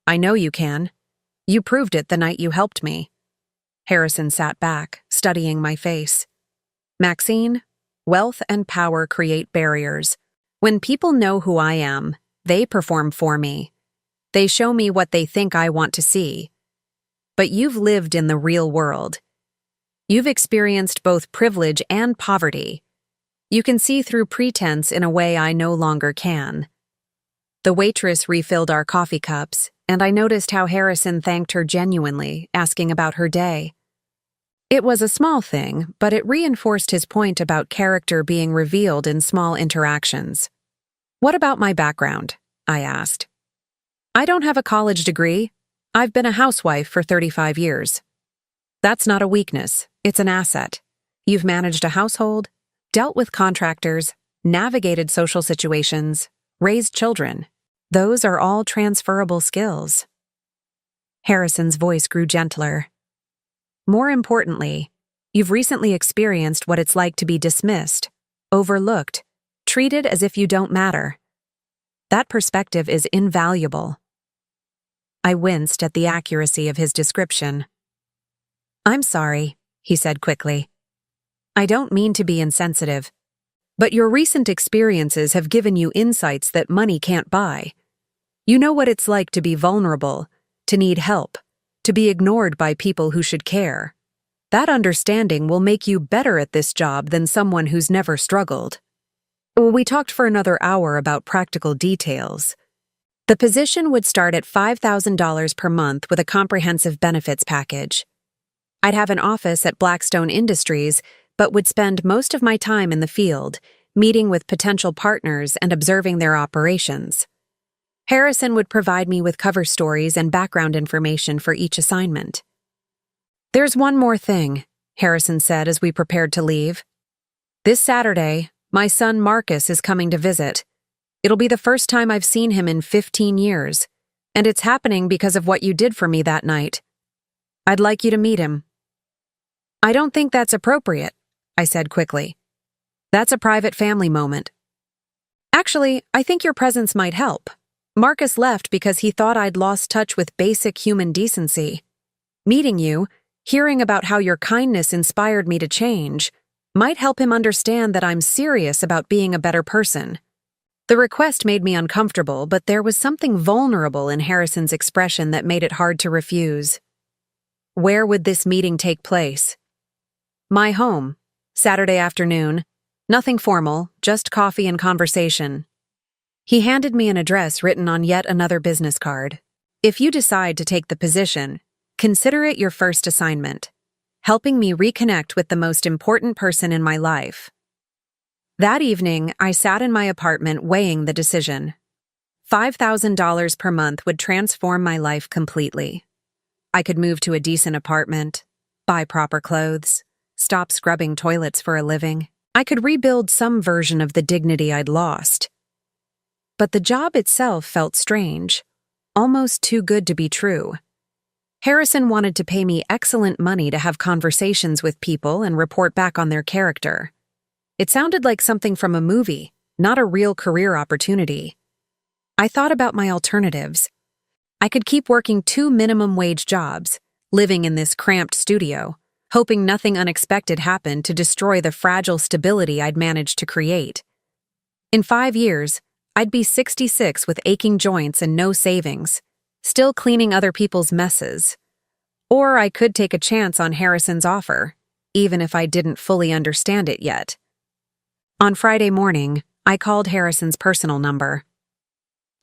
"I know you can. You proved it the night you helped me." Harrison sat back, studying my face. "Maxine, wealth and power create barriers. When people know who I am, they perform for me. They show me what they think I want to see. But you've lived in the real world. You've experienced both privilege and poverty. You can see through pretense in a way I no longer can." The waitress refilled our coffee cups, and I noticed how Harrison thanked her genuinely, asking about her day. It was a small thing, but it reinforced his point about character being revealed in small interactions. "What about my background?" I asked. "I don't have a college degree. I've been a housewife for 35 years. That's not a weakness, it's an asset. You've managed a household, dealt with contractors, navigated social situations, raised children. Those are all transferable skills." Harrison's voice grew gentler. "More importantly, you've recently experienced what it's like to be dismissed, overlooked, treated as if you don't matter. That perspective is invaluable." I winced at the accuracy of his description. "I'm sorry," he said quickly. "I don't mean to be insensitive, but your recent experiences have given you insights that money can't buy. You know what it's like to be vulnerable, to need help, to be ignored by people who should care. That understanding will make you better at this job than someone who's never struggled. We talked for another hour about practical details. The position would start at $5,000 per month with a comprehensive benefits package. I'd have an office at Blackstone Industries, but would spend most of my time in the field, meeting with potential partners and observing their operations. Harrison would provide me with cover stories and background information for each assignment. "There's one more thing," Harrison said as we prepared to leave. "This Saturday, my son Marcus is coming to visit. It'll be the first time I've seen him in 15 years, and it's happening because of what you did for me that night. I'd like you to meet him." "I don't think that's appropriate," I said quickly. "That's a private family moment." "Actually, I think your presence might help. Marcus left because he thought I'd lost touch with basic human decency. Meeting you, hearing about how your kindness inspired me to change, might help him understand that I'm serious about being a better person." The request made me uncomfortable, but there was something vulnerable in Harrison's expression that made it hard to refuse. Where would this meeting take place? My home, Saturday afternoon. Nothing formal, just coffee and conversation. He handed me an address written on yet another business card. "If you decide to take the position, consider it your first assignment, helping me reconnect with the most important person in my life." That evening, I sat in my apartment weighing the decision. $5,000 per month would transform my life completely. I could move to a decent apartment, buy proper clothes, stop scrubbing toilets for a living. I could rebuild some version of the dignity I'd lost. But the job itself felt strange, almost too good to be true. Harrison wanted to pay me excellent money to have conversations with people and report back on their character. It sounded like something from a movie, not a real career opportunity. I thought about my alternatives. I could keep working 2 minimum wage jobs, living in this cramped studio, hoping nothing unexpected happened to destroy the fragile stability I'd managed to create. In 5 years, I'd be 66 with aching joints and no savings, still cleaning other people's messes. Or I could take a chance on Harrison's offer, even if I didn't fully understand it yet. On Friday morning, I called Harrison's personal number.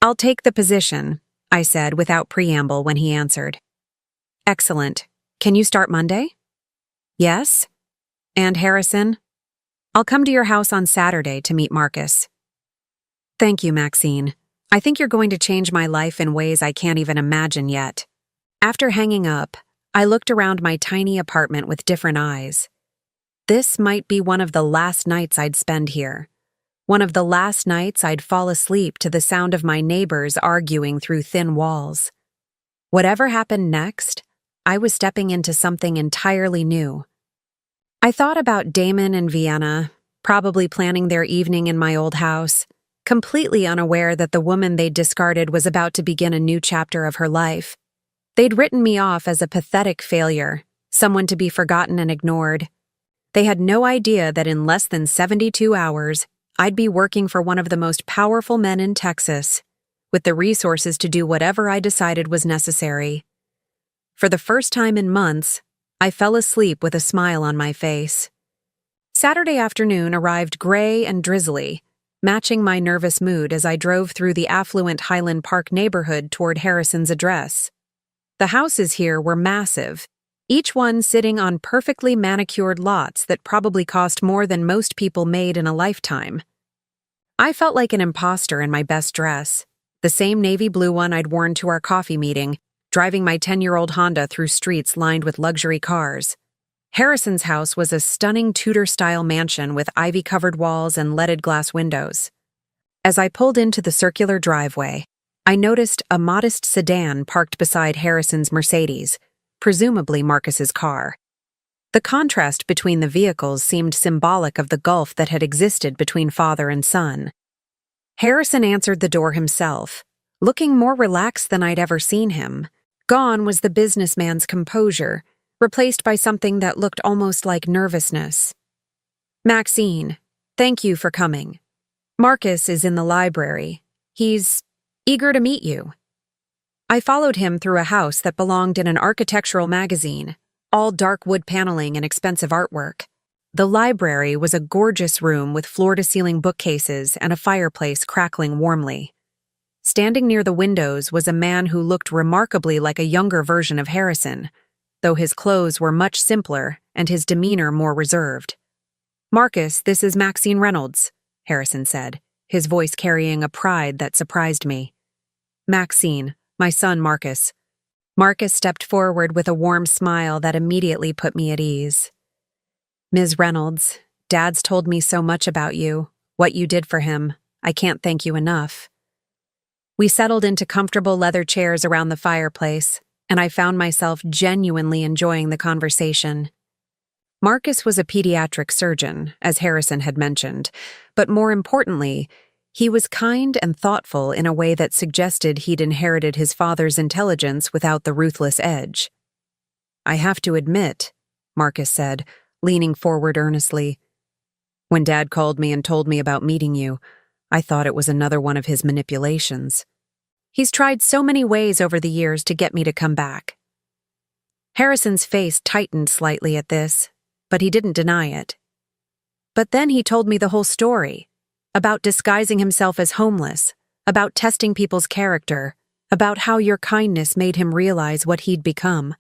"I'll take the position," I said without preamble when he answered. "Excellent. Can you start Monday?" "Yes." "And Harrison?" "I'll come to your house on Saturday to meet Marcus." "Thank you, Maxine. I think you're going to change my life in ways I can't even imagine yet." After hanging up, I looked around my tiny apartment with different eyes. This might be one of the last nights I'd spend here. One of the last nights I'd fall asleep to the sound of my neighbors arguing through thin walls. Whatever happened next, I was stepping into something entirely new. I thought about Damon and Vienna, probably planning their evening in my old house, completely unaware that the woman they'd discarded was about to begin a new chapter of her life. They'd written me off as a pathetic failure, someone to be forgotten and ignored. They had no idea that in less than 72 hours, I'd be working for one of the most powerful men in Texas, with the resources to do whatever I decided was necessary. For the first time in months, I fell asleep with a smile on my face. Saturday afternoon arrived gray and drizzly, matching my nervous mood as I drove through the affluent Highland Park neighborhood toward Harrison's address. The houses here were massive, each one sitting on perfectly manicured lots that probably cost more than most people made in a lifetime. I felt like an imposter in my best dress, the same navy blue one I'd worn to our coffee meeting, driving my 10-year-old Honda through streets lined with luxury cars. Harrison's house was a stunning Tudor-style mansion with ivy-covered walls and leaded glass windows. As I pulled into the circular driveway, I noticed a modest sedan parked beside Harrison's Mercedes, presumably Marcus's car. The contrast between the vehicles seemed symbolic of the gulf that had existed between father and son. Harrison answered the door himself, looking more relaxed than I'd ever seen him. Gone was the businessman's composure, replaced by something that looked almost like nervousness. "Maxine, thank you for coming. Marcus is in the library. He's eager to meet you." I followed him through a house that belonged in an architectural magazine, all dark wood paneling and expensive artwork. The library was a gorgeous room with floor-to-ceiling bookcases and a fireplace crackling warmly. Standing near the windows was a man who looked remarkably like a younger version of Harrison, though his clothes were much simpler and his demeanor more reserved. "Marcus, this is Maxine Reynolds," Harrison said, his voice carrying a pride that surprised me. "Maxine, my son Marcus." Marcus stepped forward with a warm smile that immediately put me at ease. "Ms. Reynolds, Dad's told me so much about you, what you did for him. I can't thank you enough." We settled into comfortable leather chairs around the fireplace, and I found myself genuinely enjoying the conversation. Marcus was a pediatric surgeon, as Harrison had mentioned, but more importantly, he was kind and thoughtful in a way that suggested he'd inherited his father's intelligence without the ruthless edge. "I have to admit," Marcus said, leaning forward earnestly, "when Dad called me and told me about meeting you, I thought it was another one of his manipulations. He's tried so many ways over the years to get me to come back." Harrison's face tightened slightly at this, but he didn't deny it. "But then he told me the whole story, about disguising himself as homeless, about testing people's character, about how your kindness made him realize what he'd become."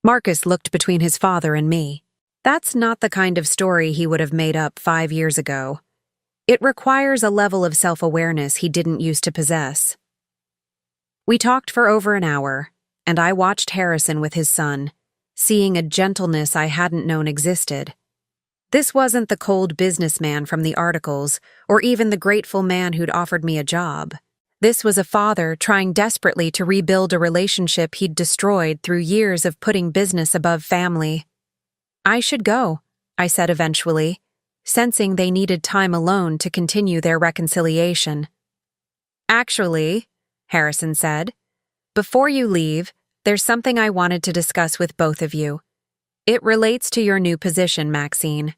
Marcus looked between his father and me. That's not the kind of story he would have made up 5 years ago. It requires a level of self-awareness he didn't used to possess. We talked for over an hour, and I watched Harrison with his son, seeing a gentleness I hadn't known existed. This wasn't the cold businessman from the articles, or even the grateful man who'd offered me a job. This was a father trying desperately to rebuild a relationship he'd destroyed through years of putting business above family. "I should go," I said eventually, sensing they needed time alone to continue their reconciliation. "Actually," Harrison said, "before you leave, there's something I wanted to discuss with both of you. It relates to your new position, Maxine."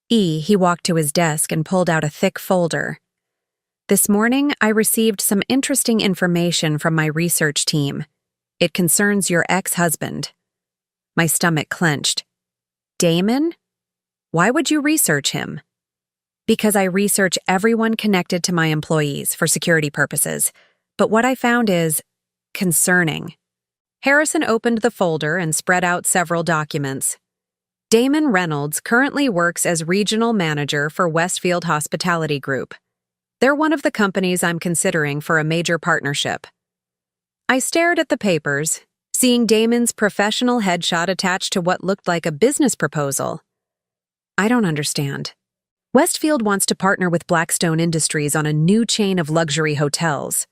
He walked to his desk and pulled out a thick folder. "This morning, I received some interesting information from my research team. It concerns your ex-husband." My stomach clenched. "Damon? Why would you research him?" "Because I research everyone connected to my employees for security purposes, but what I found is concerning." Harrison opened the folder and spread out several documents. "Damon Reynolds currently works as regional manager for Westfield Hospitality Group. They're one of the companies I'm considering for a major partnership." I stared at the papers, seeing Damon's professional headshot attached to what looked like a business proposal. "I don't understand." "Westfield wants to partner with Blackstone Industries on a new chain of luxury hotels.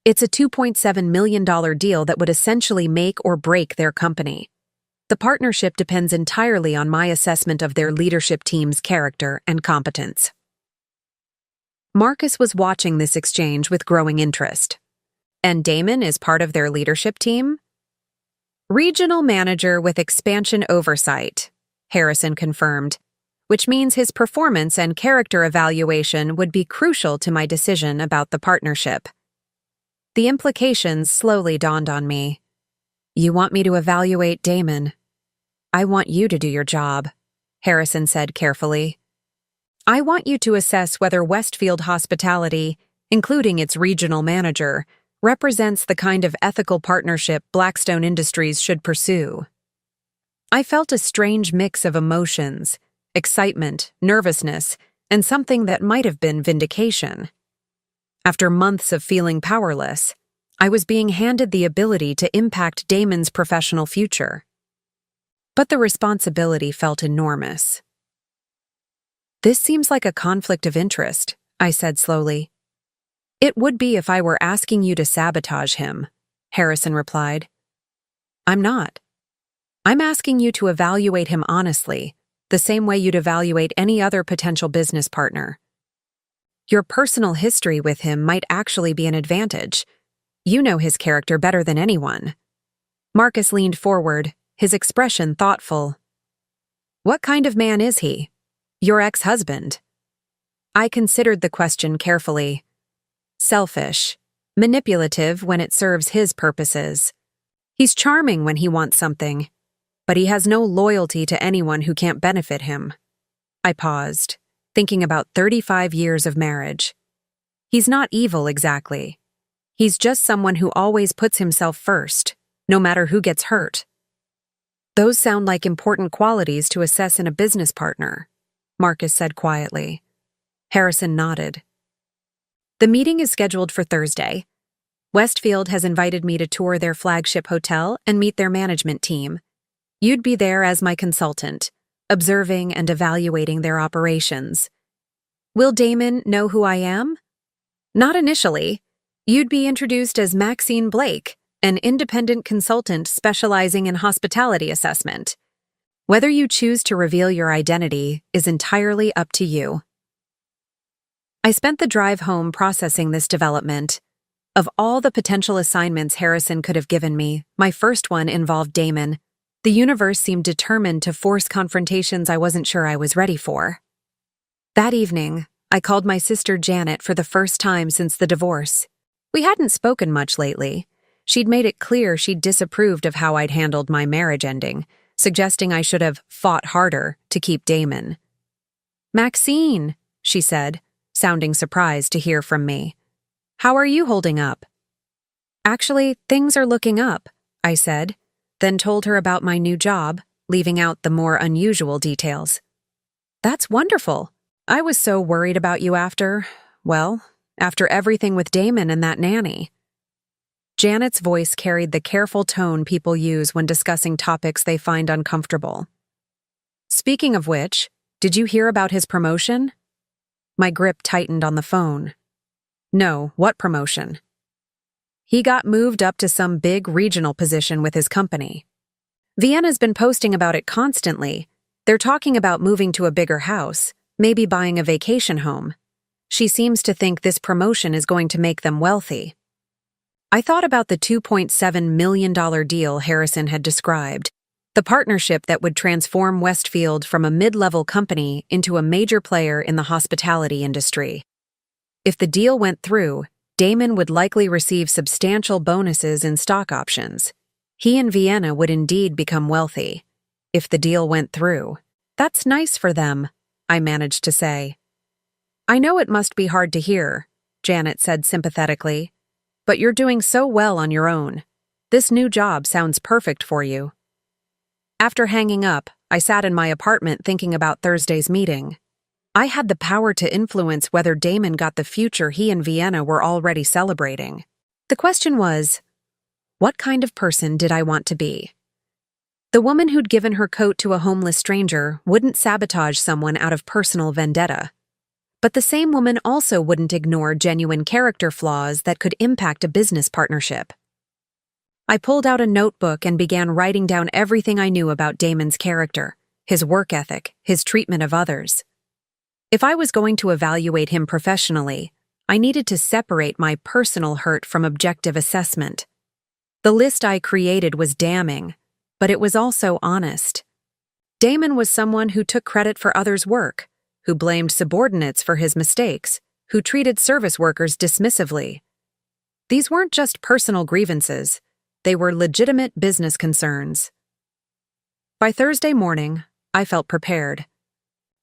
It's a $2.7 million deal that would essentially make or break their company. The partnership depends entirely on my assessment of their leadership team's character and competence." Marcus was watching this exchange with growing interest. "And Damon is part of their leadership team?" "Regional manager with expansion oversight," Harrison confirmed, "which means his performance and character evaluation would be crucial to my decision about the partnership." The implications slowly dawned on me. "You want me to evaluate Damon? I want you to do your job," Harrison said carefully. "I want you to assess whether Westfield Hospitality, including its regional manager, represents the kind of ethical partnership Blackstone Industries should pursue." I felt a strange mix of emotions, excitement, nervousness, and something that might have been vindication. After months of feeling powerless, I was being handed the ability to impact Damon's professional future. But the responsibility felt enormous. "This seems like a conflict of interest," I said slowly. "It would be if I were asking you to sabotage him," Harrison replied. "I'm not. I'm asking you to evaluate him honestly, the same way you'd evaluate any other potential business partner. Your personal history with him might actually be an advantage. You know his character better than anyone." Marcus leaned forward, his expression thoughtful. "What kind of man is he? Your ex-husband?" I considered the question carefully. "Selfish, manipulative when it serves his purposes. He's charming when he wants something. but he has no loyalty to anyone who can't benefit him. I paused, thinking about 35 years of marriage. He's not evil exactly. He's just someone who always puts himself first, no matter who gets hurt. Those sound like important qualities to assess in a business partner, Marcus said quietly. Harrison nodded. The meeting is scheduled for Thursday. Westfield has invited me to tour their flagship hotel and meet their management team. You'd be there as my consultant, observing and evaluating their operations. Will Damon know who I am? Not initially. You'd be introduced as Maxine Blake, an independent consultant specializing in hospitality assessment. Whether you choose to reveal your identity is entirely up to you. I spent the drive home processing this development. Of all the potential assignments Harrison could have given me, my first one involved Damon. The universe seemed determined to force confrontations I wasn't sure I was ready for. That evening, I called my sister Janet for the first time since the divorce. We hadn't spoken much lately. She'd made it clear she'd disapproved of how I'd handled my marriage ending, suggesting I should have fought harder to keep Damon. "Maxine," she said, sounding surprised to hear from me. "How are you holding up?" "Actually, things are looking up," I said, then told her about my new job, leaving out the more unusual details. "That's wonderful. I was so worried about you after everything with Damon and that nanny." Janet's voice carried the careful tone people use when discussing topics they find uncomfortable. "Speaking of which, did you hear about his promotion?" My grip tightened on the phone. "No, what promotion?" "He got moved up to some big regional position with his company. Vienna's been posting about it constantly. They're talking about moving to a bigger house, maybe buying a vacation home. She seems to think this promotion is going to make them wealthy." I thought about the $2.7 million deal Harrison had described, the partnership that would transform Westfield from a mid-level company into a major player in the hospitality industry. If the deal went through, Damon would likely receive substantial bonuses and stock options. He and Vienna would indeed become wealthy. If the deal went through. "That's nice for them," I managed to say. "I know it must be hard to hear," Janet said sympathetically, "but you're doing so well on your own. This new job sounds perfect for you." After hanging up, I sat in my apartment thinking about Thursday's meeting. I had the power to influence whether Damon got the future he and Vienna were already celebrating. The question was, what kind of person did I want to be? The woman who'd given her coat to a homeless stranger wouldn't sabotage someone out of personal vendetta. But the same woman also wouldn't ignore genuine character flaws that could impact a business partnership. I pulled out a notebook and began writing down everything I knew about Damon's character, his work ethic, his treatment of others. If I was going to evaluate him professionally, I needed to separate my personal hurt from objective assessment. The list I created was damning, but it was also honest. Damon was someone who took credit for others' work, who blamed subordinates for his mistakes, who treated service workers dismissively. These weren't just personal grievances, they were legitimate business concerns. By Thursday morning, I felt prepared.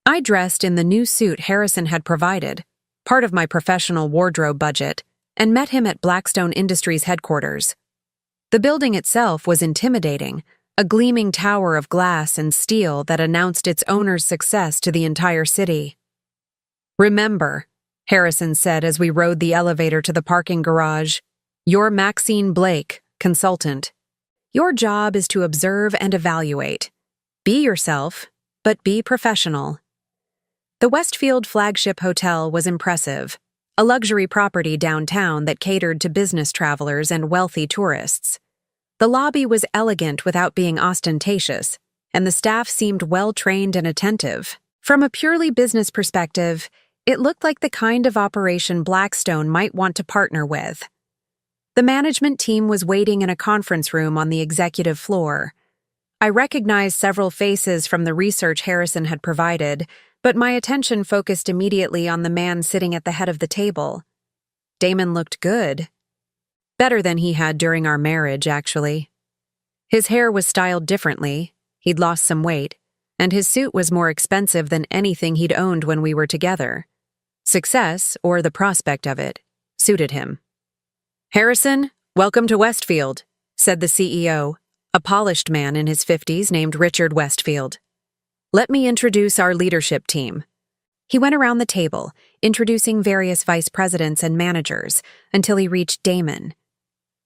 I dressed in the new suit Harrison had provided, part of my professional wardrobe budget, and met him at Blackstone Industries headquarters. The building itself was intimidating, a gleaming tower of glass and steel that announced its owner's success to the entire city. "Remember," Harrison said as we rode the elevator to the parking garage, "you're Maxine Blake, consultant. Your job is to observe and evaluate. Be yourself, but be professional." The Westfield flagship hotel was impressive, a luxury property downtown that catered to business travelers and wealthy tourists. The lobby was elegant without being ostentatious, and the staff seemed well-trained and attentive. From a purely business perspective, it looked like the kind of operation Blackstone might want to partner with. The management team was waiting in a conference room on the executive floor. I recognized several faces from the research Harrison had provided, but my attention focused immediately on the man sitting at the head of the table. Damon looked good. Better than he had during our marriage, actually. His hair was styled differently, He'd lost some weight, and his suit was more expensive than anything he'd owned when we were together. Success, or the prospect of it, suited him. "Harrison, welcome to Westfield," said the CEO, a polished man in his 50s named Richard Westfield. "Let me introduce our leadership team." He went around the table, introducing various vice presidents and managers, until he reached Damon.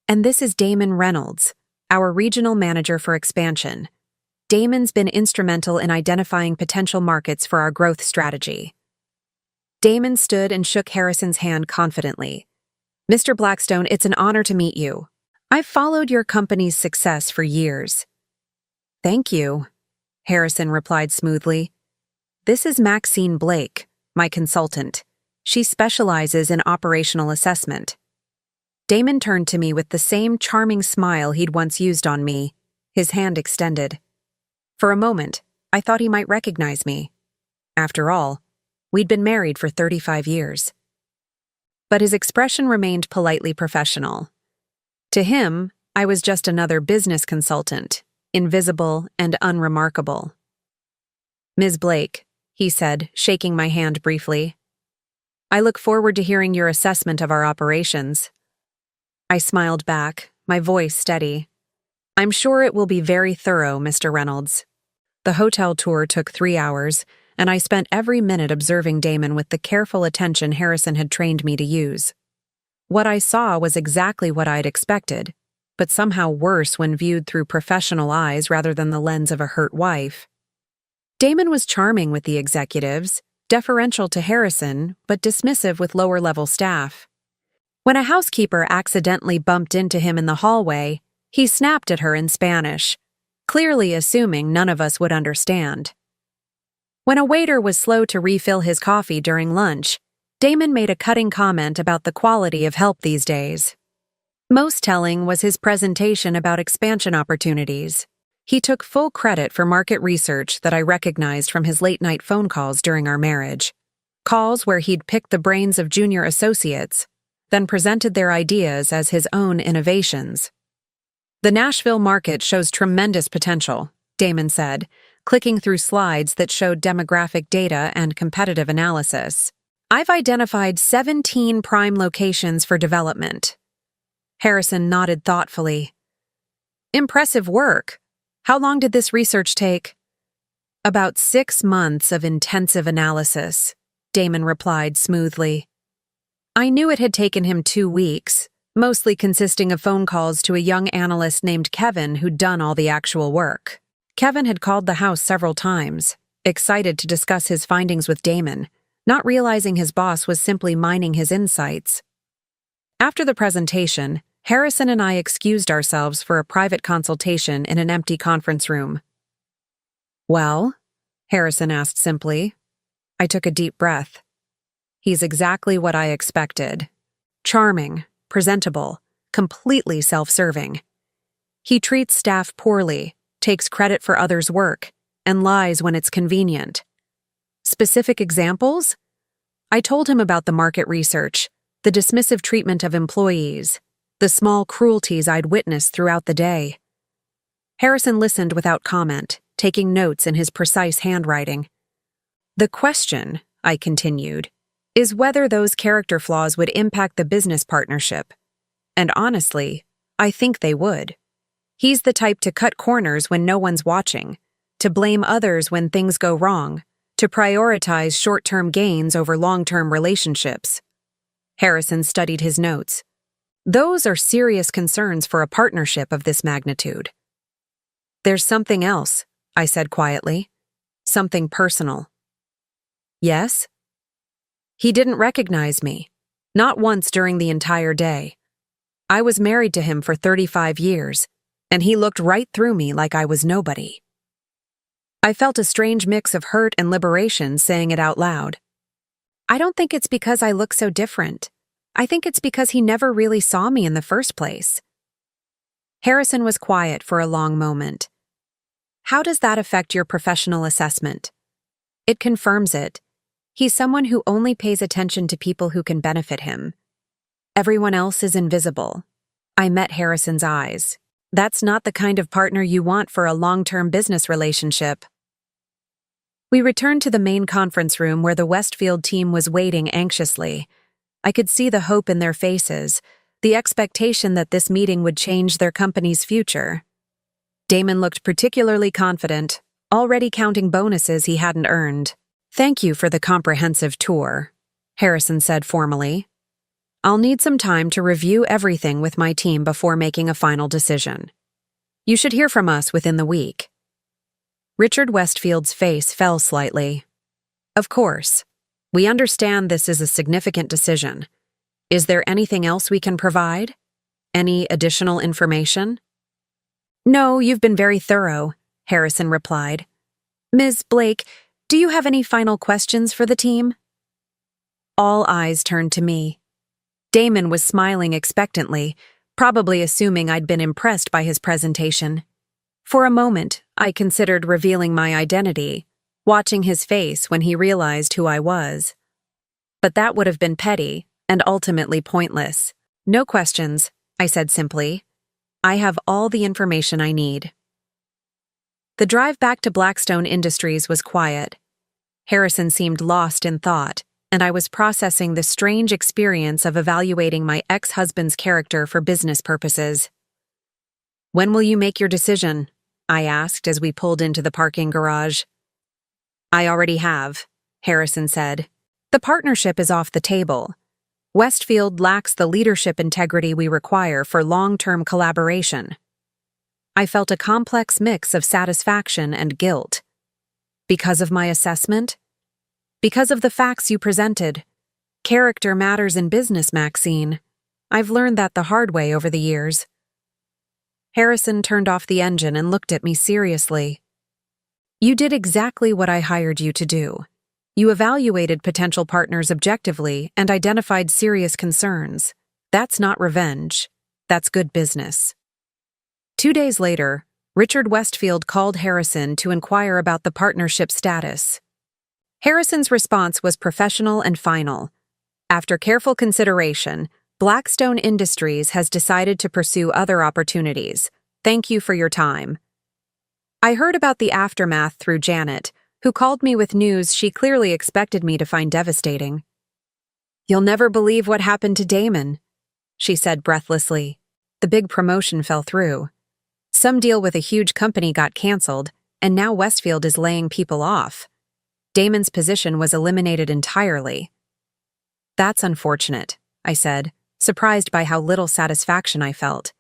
"And this is Damon Reynolds, our regional manager for expansion. Damon's been instrumental in identifying potential markets for our growth strategy." Damon stood and shook Harrison's hand confidently. "Mr. Blackstone, it's an honor to meet you. I've followed your company's success for years." "Thank you," Harrison replied smoothly. "This is Maxine Blake, my consultant. She specializes in operational assessment." Damon turned to me with the same charming smile he'd once used on me, his hand extended. For a moment, I thought he might recognize me. After all, we'd been married for 35 years. But his expression remained politely professional. To him, I was just another business consultant, invisible and unremarkable. "Ms. Blake," he said, shaking my hand briefly, "I look forward to hearing your assessment of our operations." I smiled back, my voice steady. "I'm sure it will be very thorough, Mr. Reynolds." The hotel tour took 3 hours, and I spent every minute observing Damon with the careful attention Harrison had trained me to use. What I saw was exactly what I'd expected, but somehow worse when viewed through professional eyes rather than the lens of a hurt wife. Damon was charming with the executives, deferential to Harrison, but dismissive with lower-level staff. When a housekeeper accidentally bumped into him in the hallway, he snapped at her in Spanish, clearly assuming none of us would understand. When a waiter was slow to refill his coffee during lunch, Damon made a cutting comment about the quality of help these days. Most telling was his presentation about expansion opportunities. He took full credit for market research that I recognized from his late-night phone calls during our marriage. Calls where he'd picked the brains of junior associates, then presented their ideas as his own innovations. "The Nashville market shows tremendous potential," Damon said, clicking through slides that showed demographic data and competitive analysis. "I've identified 17 prime locations for development." Harrison nodded thoughtfully. "Impressive work. How long did this research take?" "About 6 months of intensive analysis," Damon replied smoothly. I knew it had taken him 2 weeks, mostly consisting of phone calls to a young analyst named Kevin who'd done all the actual work. Kevin had called the house several times, excited to discuss his findings with Damon, not realizing his boss was simply mining his insights. After the presentation, Harrison and I excused ourselves for a private consultation in an empty conference room. "Well?" Harrison asked simply. I took a deep breath. He's exactly what I expected. Charming, presentable, completely self-serving. He treats staff poorly, takes credit for others' work, and lies when it's convenient. Specific examples? I told him about the market research, the dismissive treatment of employees, the small cruelties I'd witnessed throughout the day. Harrison listened without comment, taking notes in his precise handwriting. "The question," I continued, "is whether those character flaws would impact the business partnership. And honestly, I think they would. He's the type to cut corners when no one's watching, to blame others when things go wrong, to prioritize short-term gains over long-term relationships." Harrison studied his notes. "Those are serious concerns for a partnership of this magnitude." "There's something else," I said quietly. "Something personal." "Yes?" He didn't recognize me, not once during the entire day. I was married to him for 35 years, and he looked right through me like I was nobody. I felt a strange mix of hurt and liberation saying it out loud. "I don't think it's because I look so different. I think it's because he never really saw me in the first place." Harrison was quiet for a long moment. "How does that affect your professional assessment?" "It confirms it. He's someone who only pays attention to people who can benefit him. Everyone else is invisible." I met Harrison's eyes. That's not the kind of partner you want for a long-term business relationship. We returned to the main conference room where the Westfield team was waiting anxiously. I could see the hope in their faces, the expectation that this meeting would change their company's future. Damon looked particularly confident, already counting bonuses he hadn't earned. "Thank you for the comprehensive tour," Harrison said formally. "I'll need some time to review everything with my team before making a final decision. You should hear from us within the week." Richard Westfield's face fell slightly. "Of course. We understand this is a significant decision. Is there anything else we can provide? Any additional information?" "No, you've been very thorough," Harrison replied. "Ms. Blake, do you have any final questions for the team?" All eyes turned to me. Damon was smiling expectantly, probably assuming I'd been impressed by his presentation. For a moment, I considered revealing my identity, watching his face when he realized who I was. But that would have been petty and ultimately pointless. "No questions," I said simply. "I have all the information I need." The drive back to Blackstone Industries was quiet. Harrison seemed lost in thought, and I was processing the strange experience of evaluating my ex-husband's character for business purposes. "When will you make your decision?" I asked as we pulled into the parking garage. "I already have," Harrison said. "The partnership is off the table. Westfield lacks the leadership integrity we require for long-term collaboration." I felt a complex mix of satisfaction and guilt. Because of my assessment? Because of the facts you presented. Character matters in business, Maxine. I've learned that the hard way over the years. Harrison turned off the engine and looked at me seriously. "You did exactly what I hired you to do. You evaluated potential partners objectively and identified serious concerns. That's not revenge. That's good business." 2 days later, Richard Westfield called Harrison to inquire about the partnership status. Harrison's response was professional and final. "After careful consideration, Blackstone Industries has decided to pursue other opportunities. Thank you for your time." I heard about the aftermath through Janet, who called me with news she clearly expected me to find devastating. "You'll never believe what happened to Damon," she said breathlessly. "The big promotion fell through. Some deal with a huge company got canceled, and now Westfield is laying people off. Damon's position was eliminated entirely." "That's unfortunate," I said, surprised by how little satisfaction I felt.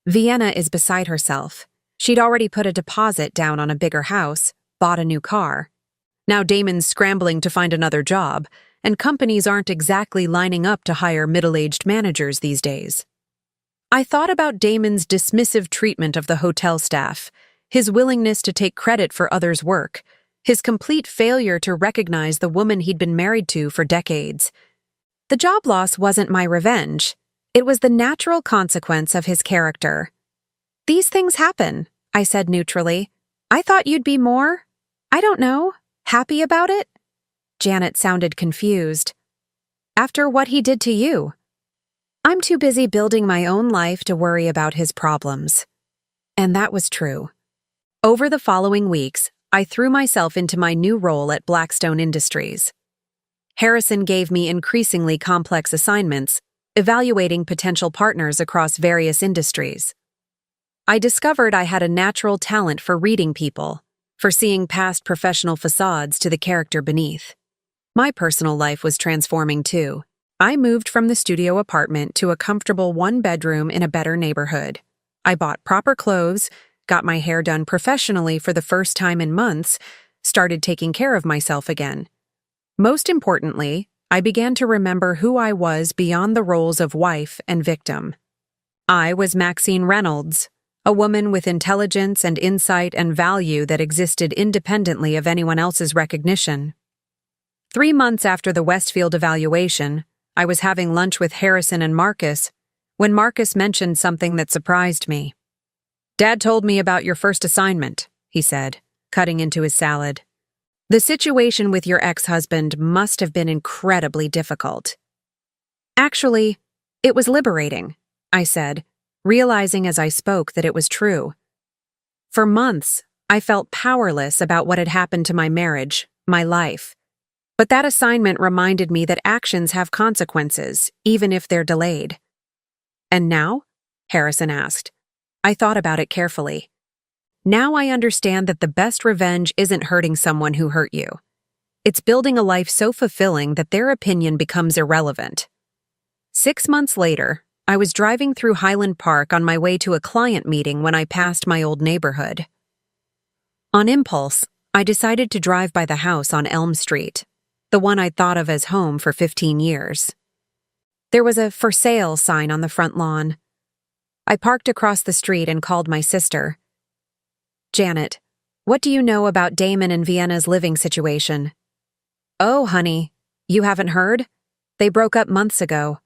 Vienna is beside herself. She'd already put a deposit down on a bigger house, bought a new car. Now Damon's scrambling to find another job, and companies aren't exactly lining up to hire middle-aged managers these days. I thought about Damon's dismissive treatment of the hotel staff, his willingness to take credit for others' work, his complete failure to recognize the woman he'd been married to for decades. The job loss wasn't my revenge. It was the natural consequence of his character. "These things happen," I said neutrally. "I thought you'd be more, I don't know, happy about it?" Janet sounded confused. "After what he did to you?" "I'm too busy building my own life to worry about his problems." And that was true. Over the following weeks, I threw myself into my new role at Blackstone Industries. Harrison gave me increasingly complex assignments, evaluating potential partners across various industries. I discovered I had a natural talent for reading people, for seeing past professional facades to the character beneath. My personal life was transforming too. I moved from the studio apartment to a comfortable one-bedroom in a better neighborhood. I bought proper clothes, got my hair done professionally for the first time in months, started taking care of myself again. Most importantly, I began to remember who I was beyond the roles of wife and victim. I was Maxine Reynolds, a woman with intelligence and insight and value that existed independently of anyone else's recognition. 3 months after the Westfield evaluation, I was having lunch with Harrison and Marcus when Marcus mentioned something that surprised me. "Dad told me about your first assignment," he said, cutting into his salad. "The situation with your ex-husband must have been incredibly difficult." "Actually, it was liberating," I said, realizing as I spoke that it was true. For months, I felt powerless about what had happened to my marriage, my life. But that assignment reminded me that actions have consequences, even if they're delayed. "And now?" Harrison asked. I thought about it carefully. Now I understand that the best revenge isn't hurting someone who hurt you. It's building a life so fulfilling that their opinion becomes irrelevant. 6 months later, I was driving through Highland Park on my way to a client meeting when I passed my old neighborhood. On impulse, I decided to drive by the house on Elm Street, the one I'd thought of as home for 15 years. There was a "for sale" sign on the front lawn. I parked across the street and called my sister. "Janet, what do you know about Damon and Vienna's living situation?" "Oh, honey, you haven't heard? They broke up months ago.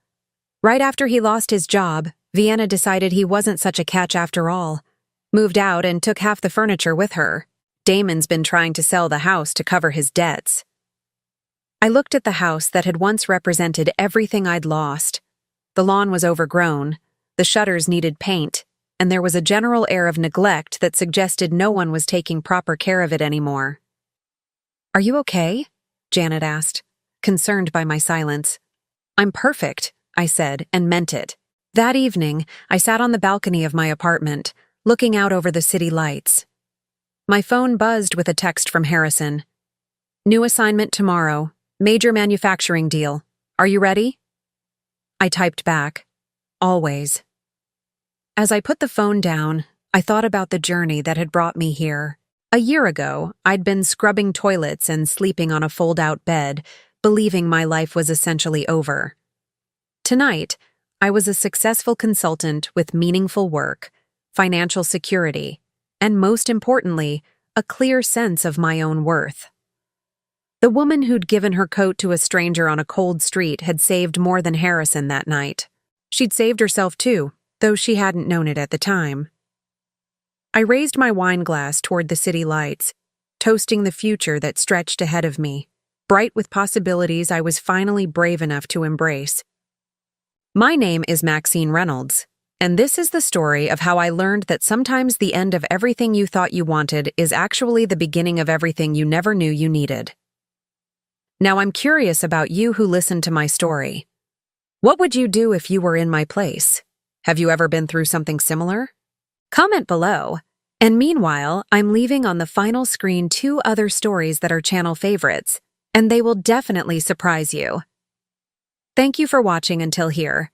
Right after he lost his job, Vienna decided he wasn't such a catch after all. Moved out and took half the furniture with her. Damon's been trying to sell the house to cover his debts." I looked at the house that had once represented everything I'd lost. The lawn was overgrown, the shutters needed paint, and there was a general air of neglect that suggested no one was taking proper care of it anymore. "Are you okay?" Janet asked, concerned by my silence. "I'm perfect," I said, and meant it. That evening, I sat on the balcony of my apartment, looking out over the city lights. My phone buzzed with a text from Harrison. "New assignment tomorrow. Major manufacturing deal. Are you ready?" I typed back, "Always." As I put the phone down, I thought about the journey that had brought me here. A year ago, I'd been scrubbing toilets and sleeping on a fold-out bed, believing my life was essentially over. Tonight, I was a successful consultant with meaningful work, financial security, and most importantly, a clear sense of my own worth. The woman who'd given her coat to a stranger on a cold street had saved more than Harrison that night. She'd saved herself too, though she hadn't known it at the time. I raised my wine glass toward the city lights, toasting the future that stretched ahead of me, bright with possibilities I was finally brave enough to embrace. My name is Maxine Reynolds, and this is the story of how I learned that sometimes the end of everything you thought you wanted is actually the beginning of everything you never knew you needed. Now I'm curious about you who listened to my story. What would you do if you were in my place? Have you ever been through something similar? Comment below. And meanwhile, I'm leaving on the final screen 2 other stories that are channel favorites, and they will definitely surprise you. Thank you for watching until here.